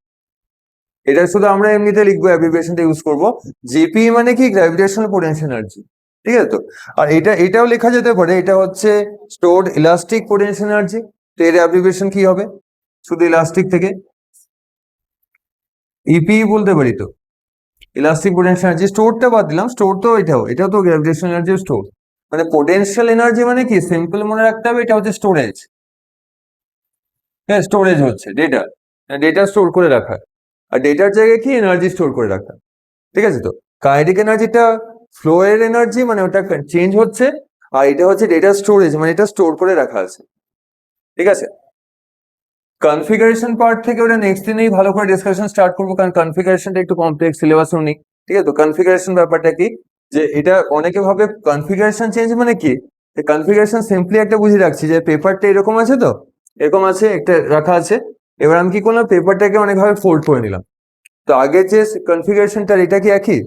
এটা শুধু আমরা এমনিতে লিখবো, অ্যাব্রিভিয়েশনটা ইউজ করবো। জিপি মানে কি, গ্র্যাভিটেশনাল পোটেনশিয়াল এনার্জি। ঠিক আছে, তো আর এটাও লেখা যেতে পারে, এটা হচ্ছে স্টোরড ইলাস্টিক পোটেনশিয়াল এনার্জি। তো এর অ্যাব্রিভিয়েশন কি হবে, শুধু ইলাস্টিক থেকে ইপি বলতে পারি। তো ইলাস্টিক পোটেনশিয়াল এনার্জি, স্টোরটা বাদ দিলাম, স্টোর তো এটাও তো গ্র্যাভিটেশনাল এনার্জি স্টোর। মানে পোটেনশিয়াল এনার্জি মানে কি, সিম্পল মনে রাখতে হবে, এটা হচ্ছে স্টোরেজ। হ্যাঁ, স্টোরেজ হচ্ছে ডেটা স্টোর করে রাখা, আর ডেটার জায়গায় কি এনার্জি স্টোর করে রাখা। ঠিক আছে, তো কাইনেটিক এনার্জিটা ফ্লো এর এনার্জি, মানে ওটা চেঞ্জ হচ্ছে, আর এটা হচ্ছে ডেটা স্টোরেজ, মানে এটা স্টোর করে রাখা আছে। ঠিক আছে, কনফিগারেশন পার্ট থেকে ওটা নেক্সট দিনেই ভালো করে ডিসকাশন স্টার্ট করবো, কারণ কনফিগারেশনটা একটু কমপ্লেক্স, সিলেবাসও নেই। ঠিক আছে, তো কনফিগারেশন ব্যাপারটা কি, যে এটা অনেকে ভাবে কনফিগারেশন চেঞ্জ মানে কি, কনফিগারেশন সিম্পলি একটা বুঝে রাখছি যে পেপারটা এরকম আছে, তো এরকম আছে, একটা রাখা আছে। এবার আমি কি করলাম, পেপারটাকে অনেকভাবে ফোল্ড করে নিলাম। তো আগের যে কনফিগারেশনটা, এটা কি একই,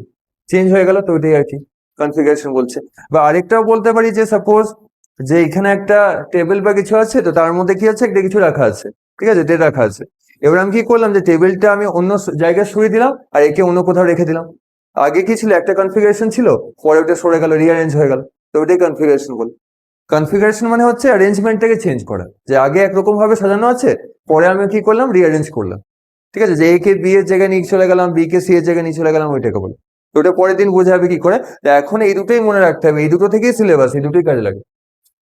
চেঞ্জ হয়ে গেল, তো ওইটাই আর কি কনফিগারেশন বলছে। বা আরেকটাও বলতে পারি যে সাপোজ যে এখানে একটা টেবিল বা কিছু আছে, তো তার মধ্যে কি আছে, একটা কিছু রাখা আছে। ঠিক আছে, ডেটা রাখা আছে। এবার আমি কি করলাম, যে টেবিলটা আমি অন্য জায়গায় সরিয়ে দিলাম, আর একে অন্য কোথাও রেখে দিলাম। আগে কি ছিল, একটা কনফিগারেশন ছিল, পরে ওটা সরে গেল, রিঅ্যারেঞ্জ হয়ে গেল, তো ওটাই কনফিগারেশন বল। কনফিগারেশন মানে হচ্ছে অ্যারেঞ্জমেন্টটাকে চেঞ্জ করা, যে আগে একরকম ভাবে সাজানো আছে, পরে আমি কি করলাম, রিঅ্যারেঞ্জ করলাম। ঠিক আছে, যে এ কে বি এর জায়গায় নিয়ে চলে গেলাম, বি কে সি এর জায়গায় নিয়ে চলে গেলাম, ওইটাকে বলে। তো ওটা পরের দিন বোঝাবে কি করে, এখন এই দুটোই মনে রাখতে হবে, এই দুটো থেকেই সিলেবাস, এই দুটোই কাজে লাগে।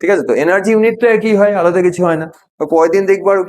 ঠিক আছে, তো এনার্জি ইউনিটটা একই হয়, আলাদা কিছু হয় না। তো পরের দিন দেখবো আর